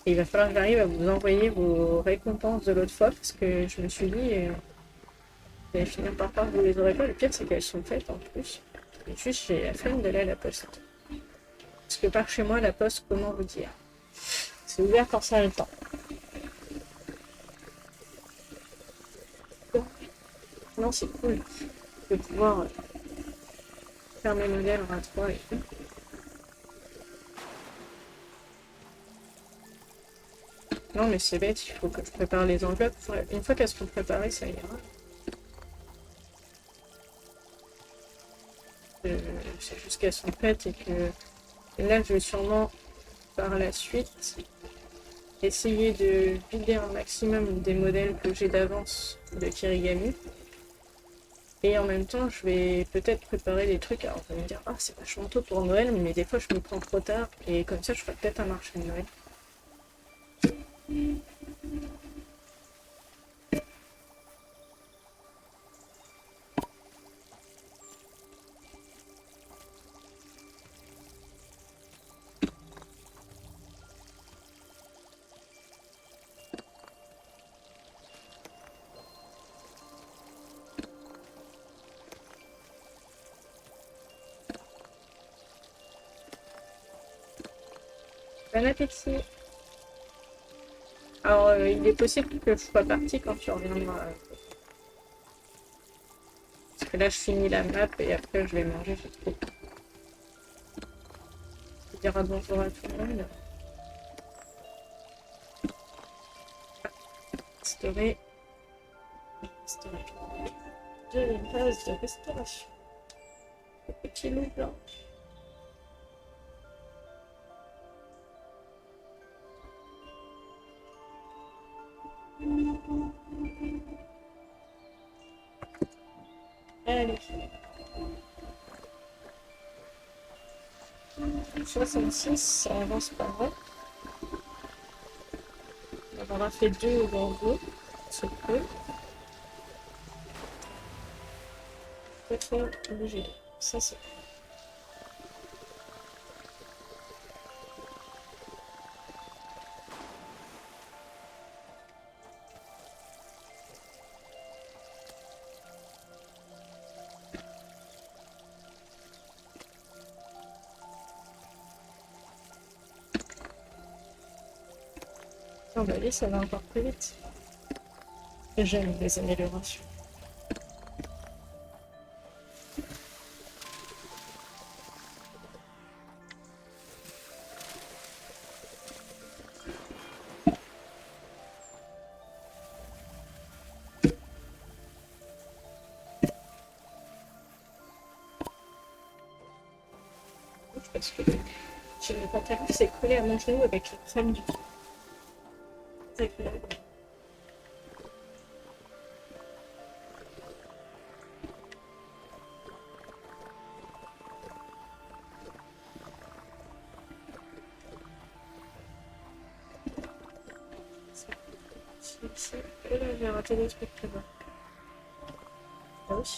Et il va falloir que j'arrive à vous envoyer vos récompenses de l'autre fois parce que je me suis dit, vous allez finir par croire que vous les aurez pas. Le pire, c'est qu'elles sont faites en plus. Et juste, j'ai la flemme d'aller à la poste. Parce que par chez moi, la poste, comment vous dire? C'est ouvert quand ça a le temps. Non, c'est cool de pouvoir faire mes modèles en A3 et tout. Non, mais c'est bête, il faut que je prépare les enveloppes. Une fois qu'elles seront préparées, ça ira. C'est juste qu'elles sont prêtes et que là, je vais sûrement par la suite essayer de vider un maximum des modèles que j'ai d'avance de Kirigami. Et en même temps, je vais peut-être préparer des trucs. Alors, on va me dire, ah, c'est vachement tôt pour Noël, mais des fois, je me prends trop tard. Et comme ça, je ferai peut-être un marché de Noël. Bon appétit! Alors, il est possible que je sois partie quand tu reviendras. Parce que là, je finis la map et après, je vais manger. Je vais dire bonjour à tout le monde. Restaurer. Restauration. J'ai une phase de restauration. Le petit loup blanc. Allez. 66, ça avance pas mal. On en a fait 2 aujourd'hui. C'est peu. Peut-être obligé. Ça, c'est. On va aller, ça va encore plus vite. Et j'aime les améliorations. Parce que j'ai le pantalon qui s'est collé à mon genou avec la crème du pied. C'est agréable. Et là, j'ai raté des trucs là-bas. Ah oui.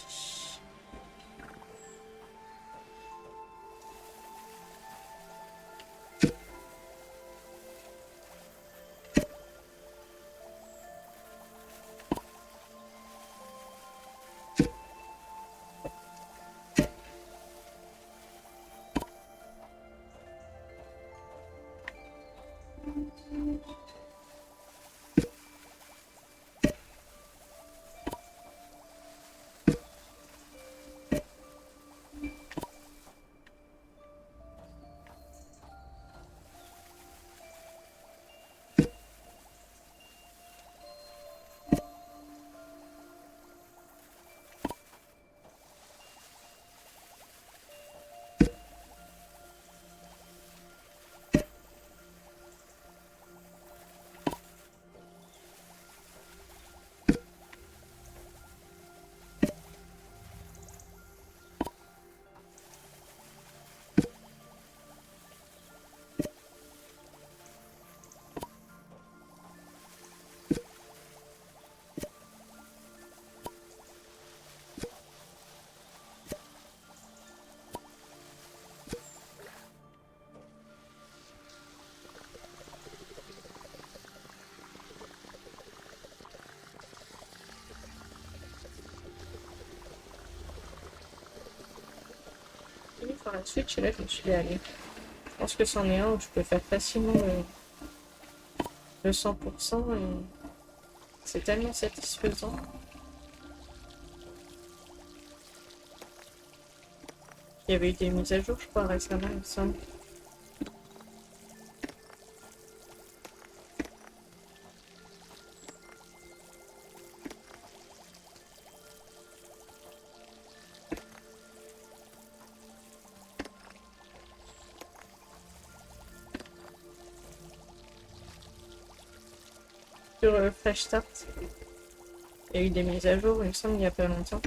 Par la Switch, et là, je me suis dit, allez. Je pense que c'en est un où je peux faire facilement le 100% et c'est tellement satisfaisant. Il y avait eu des mises à jour, je crois, récemment, il me semble. Sur Fresh Start, il y a eu des mises à jour, il me semble, il n'y a pas longtemps.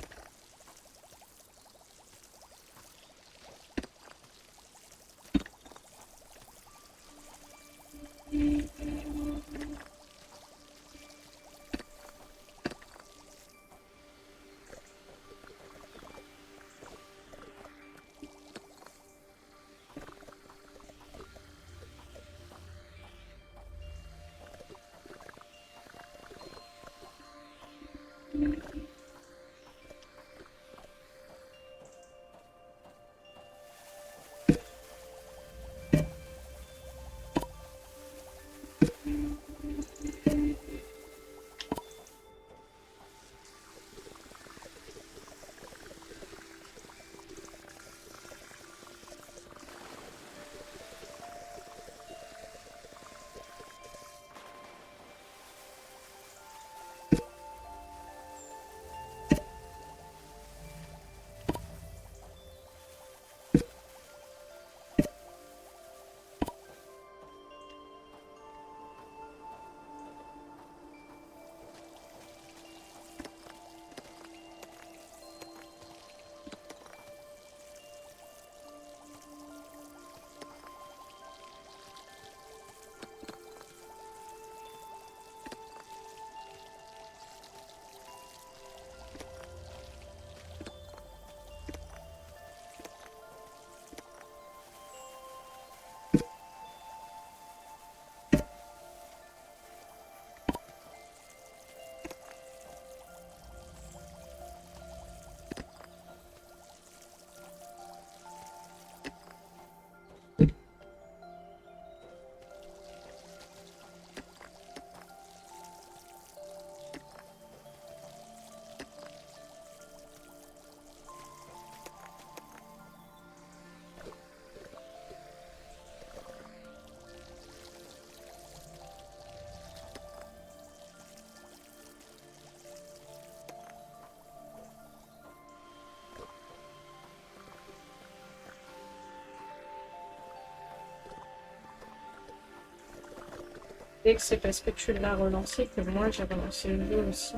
Et que c'est parce que tu l'as relancé que moi j'ai relancé le jeu aussi.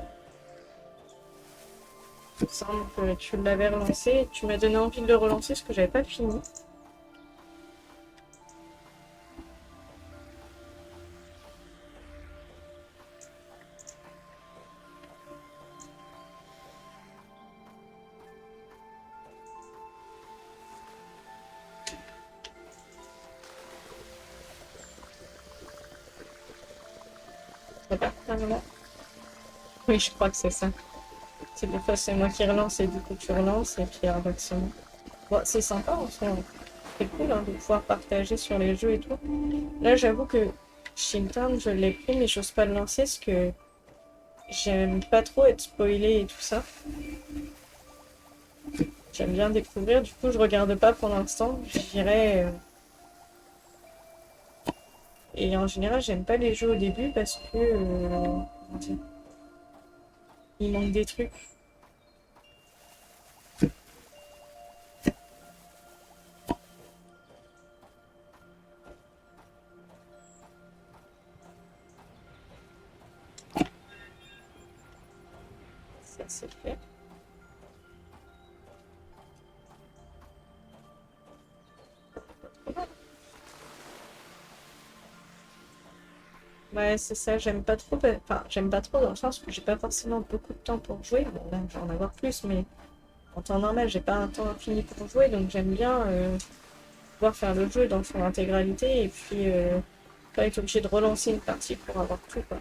Il me semble que tu l'avais relancé et tu m'as donné envie de le relancer parce que j'avais pas fini. Oui, je crois que c'est ça. C'est des fois c'est moi qui relance et du coup tu relances et puis inversement. Bon, c'est sympa en soi. C'est cool hein, de pouvoir partager sur les jeux et tout. Là, j'avoue que Shintown, je l'ai pris, mais j'ose pas le lancer parce que j'aime pas trop être spoilé et tout ça. J'aime bien découvrir, du coup, je regarde pas pour l'instant. J'irai. Et en général, j'aime pas les jeux au début parce que. Comment dire, il manque des trucs. Ça, c'est fait. Ouais, c'est ça, j'aime pas trop. Enfin, j'aime pas trop dans le sens où j'ai pas forcément beaucoup de temps pour jouer. Bon, là, je vais en avoir plus, mais en temps normal, j'ai pas un temps infini pour jouer, donc j'aime bien pouvoir faire le jeu dans son intégralité et puis pas être obligé de relancer une partie pour avoir tout, quoi.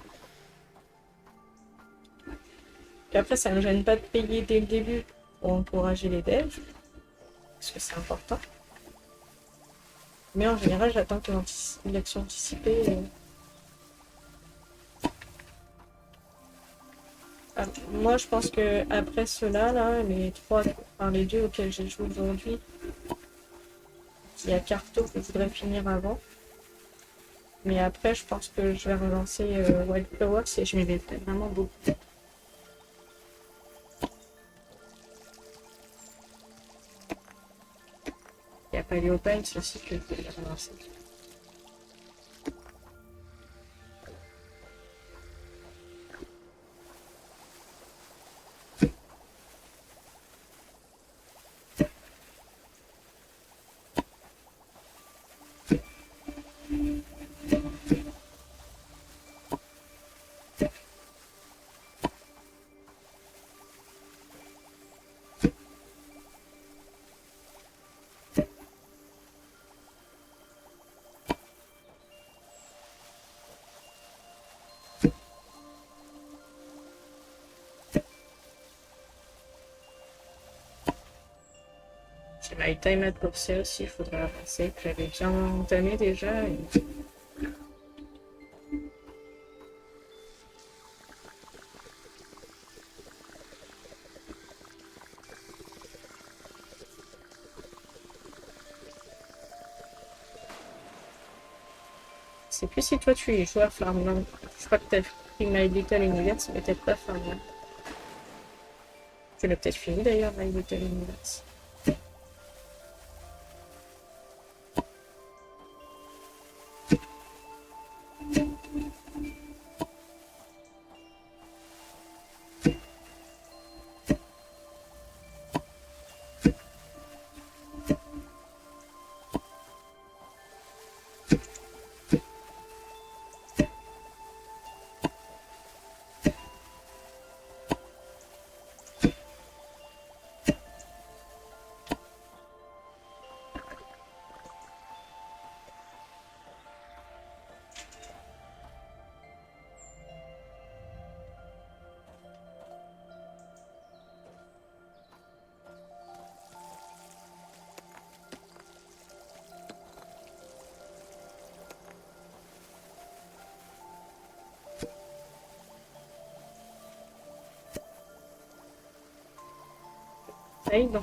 Puis après, ça me gêne pas de payer dès le début pour encourager les devs, parce que c'est important. Mais en général, j'attends que l'action anticipée. Ah, moi, je pense que après cela, là, les trois, enfin les deux auxquels j'ai joué aujourd'hui, il y a Carto que je voudrais finir avant. Mais après, je pense que je vais relancer Wildflowers et je m'y mettrai vraiment beaucoup. Il y a Paleopine aussi que je vais relancer. J'ai My Time at Portia aussi, il faudrait avancer, que j'avais bien entamé déjà. Je sais plus si toi tu y joues à Farmland. Je crois que t'as pris My Little Universe, mais peut-être pas Farmland. Tu l'as peut-être fini d'ailleurs, My Little Universe. Oui, bon,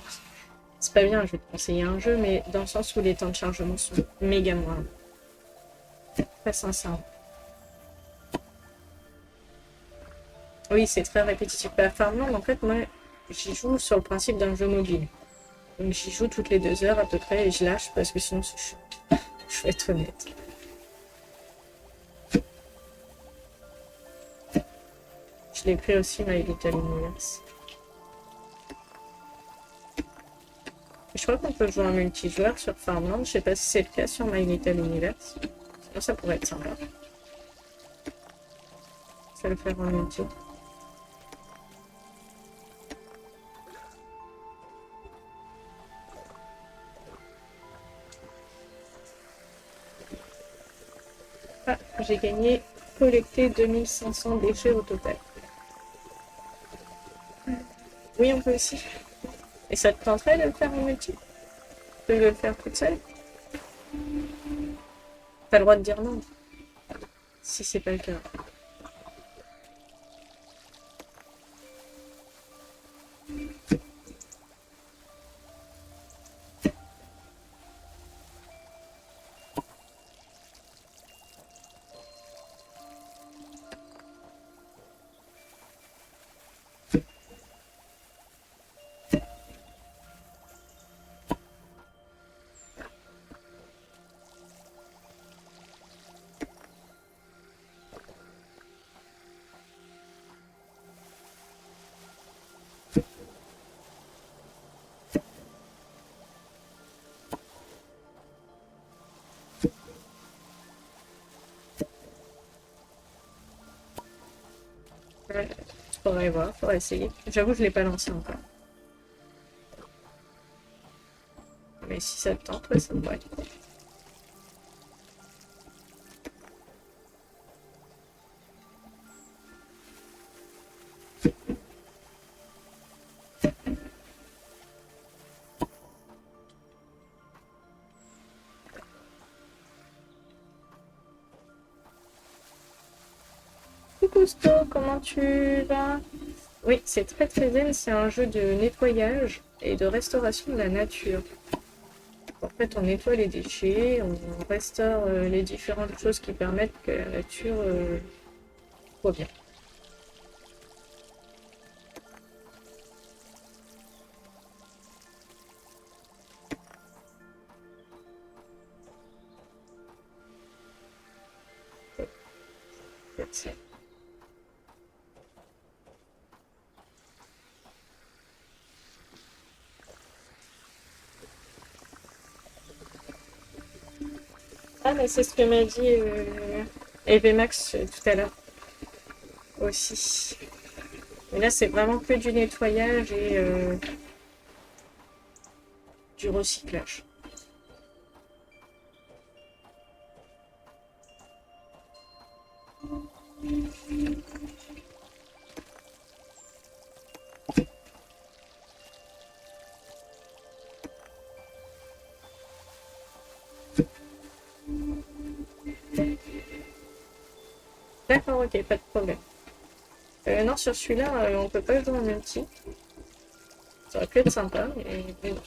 c'est pas bien, je vais te conseiller un jeu, mais dans le sens où les temps de chargement sont méga moindres. Très sincèrement. Oui, c'est très répétitif. Bah, Farmland, en fait, moi, j'y joue sur le principe d'un jeu mobile. Donc j'y joue toutes les 2 heures à peu près et je lâche parce que sinon c'est chiant. Je vais être honnête. Je l'ai pris aussi, My Little Universe. Je crois qu'on peut jouer en multijoueur sur Farmland. Je sais pas si c'est le cas sur My Little Universe. Sinon, ça pourrait être sympa. Je vais le faire en multi. Ah, j'ai gagné, collecté 2500 déchets au total. Oui, on peut aussi. Et ça te tenterait de le faire en multi? Tu veux le faire toute seule? T'as le droit de dire non, si c'est pas le cas. Ouais, faudrait voir, faudrait essayer. J'avoue, je l'ai pas lancé encore. Mais si ça te tente, ouais, ça devrait être cool. Coucou Sto, comment tu vas? Oui, c'est très très zen, c'est un jeu de nettoyage et de restauration de la nature. En fait, on nettoie les déchets, on restaure les différentes choses qui permettent que la nature soit bien. Ah, mais c'est ce que m'a dit EVMAX tout à l'heure aussi. Mais là, c'est vraiment que du nettoyage et du recyclage. D'accord, ok, pas de problème. Non, sur celui-là, on peut pas jouer en multi. Ça aurait pu être sympa, mais non.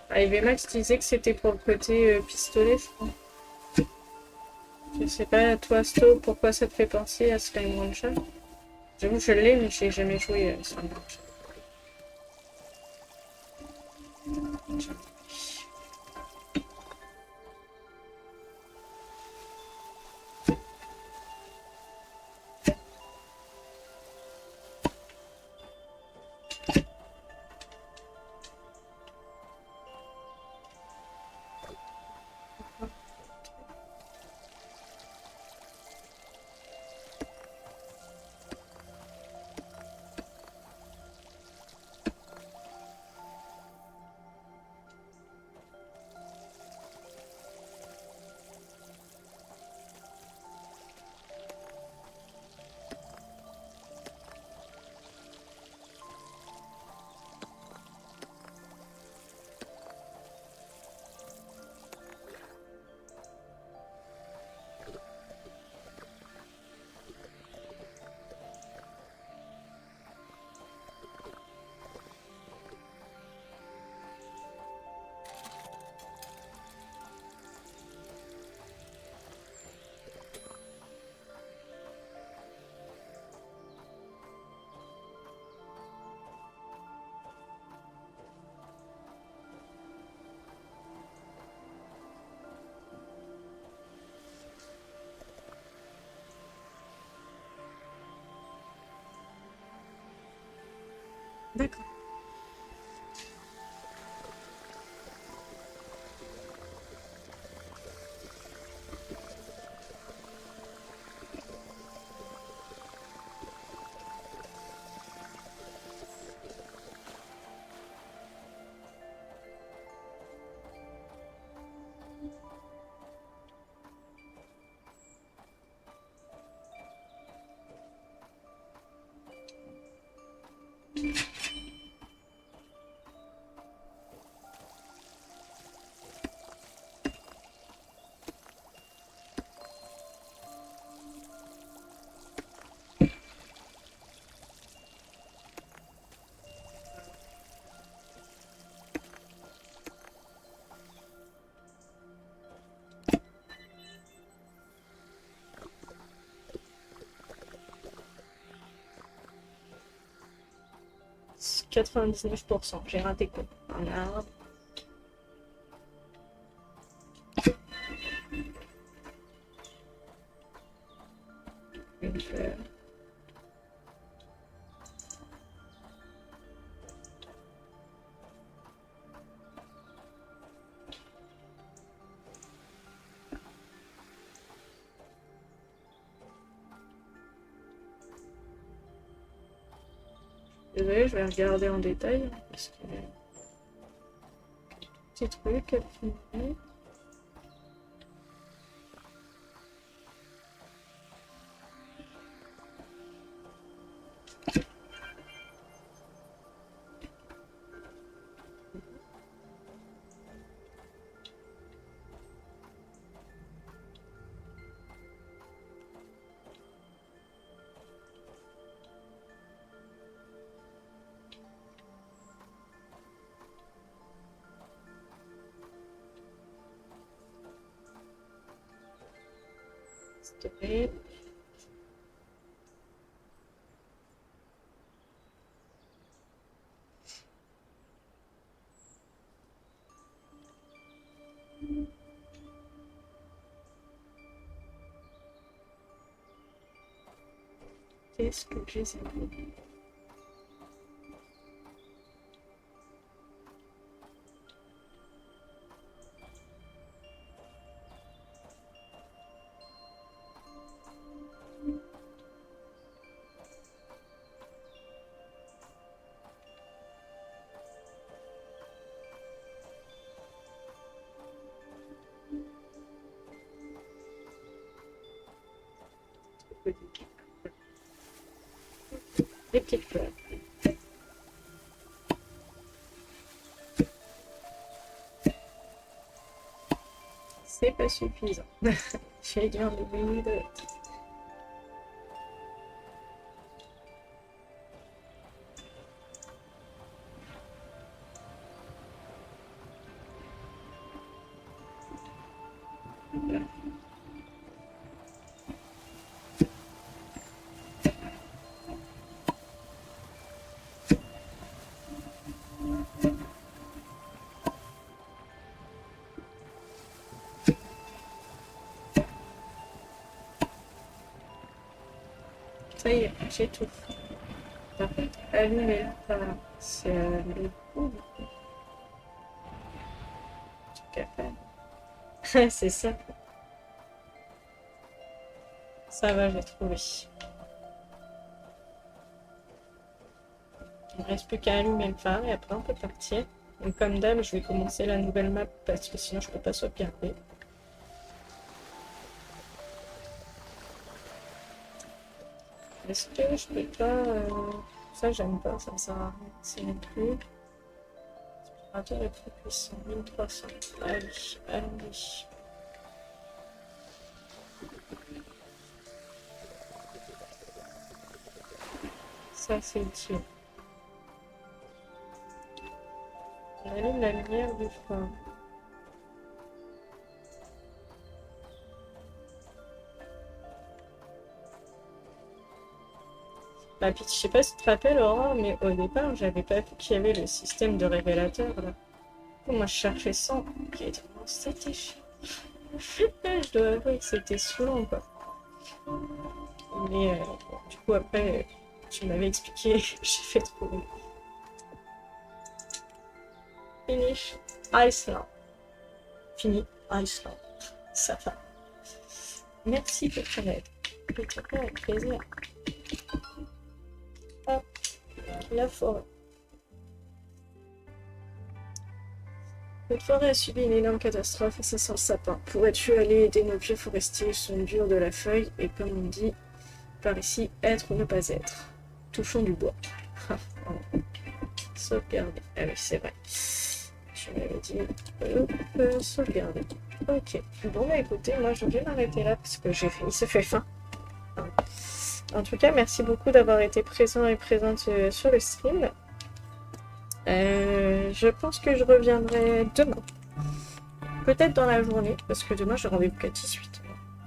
Ah, EVMAX disait que c'était pour le côté pistolet, je crois. Je sais pas, toi, Sto, pourquoi ça te fait penser à Slime Rancher? J'avoue, je l'ai, mais j'ai jamais joué à Slime Rancher. D'accord. C'est 99%. J'ai raté quoi? Un arbre. Une fleur. Désolée, je vais regarder en détail. Parce que... Petit truc à finir. Stopper. Qu'est-ce que j'ai ça? Des petites fleurs. C'est pas suffisant. J'ai dû en oublier d'autres. Ça y est, j'ai tout. Par contre, allumer là, c'est le coup. Truc à faire. C'est ça. Ça va, j'ai trouvé. Il ne reste plus qu'à allumer le phare et après on peut partir. Donc comme d'hab, je vais commencer la nouvelle map parce que sinon je peux pas sauvegarder. Est-ce que je peux pas... Ça j'aime pas, ça me sert à rien. C'est non plus. Aspirateur est plus puissant, 1300. Allez, allez. Ça c'est utile. On allume la lumière du phare. Bah, puis, je sais pas si tu te rappelles, Aurore, mais au départ, j'avais pas vu qu'il y avait le système de révélateur là. Moi, je cherchais ça. C'était chiant. Je dois avouer que c'était saoulant, quoi. Mais bon, du coup, après, tu m'avais expliqué, j'ai fait trouver. Finish Iceland. Fini Iceland. Ça va. Merci pour ton aide. Je te fais avec plaisir. Hop, la forêt. Cette forêt a subi une énorme catastrophe et ça sent le sapin. Pourrais-tu aller aider nos vieux forestiers? Ils sont durs de la feuille et comme on dit par ici, être ou ne pas être. Touchons du bois. Sauvegarder. Ah oui, c'est vrai. Je m'avais dit sauvegarder. Ok. Bon, bah écoutez, moi je vais m'arrêter là parce que il se fait faim. En tout cas, merci beaucoup d'avoir été présent et présente sur le stream. Je pense que je reviendrai demain. Peut-être dans la journée, parce que demain j'ai rendez-vous qu'à 18h.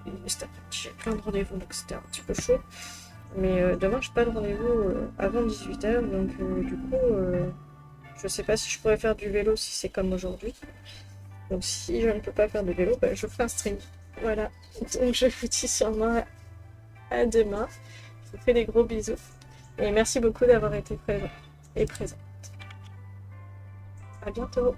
Et cet après-midi j'ai plein de rendez-vous, donc c'était un petit peu chaud. Mais demain j'ai pas de rendez-vous avant 18h, donc du coup, je sais pas si je pourrais faire du vélo si c'est comme aujourd'hui. Donc si je ne peux pas faire de vélo, bah, je ferai un stream. Voilà, donc je vous dis sûrement à demain. Je vous fais des gros bisous. Et merci beaucoup d'avoir été présent et présent. À bientôt.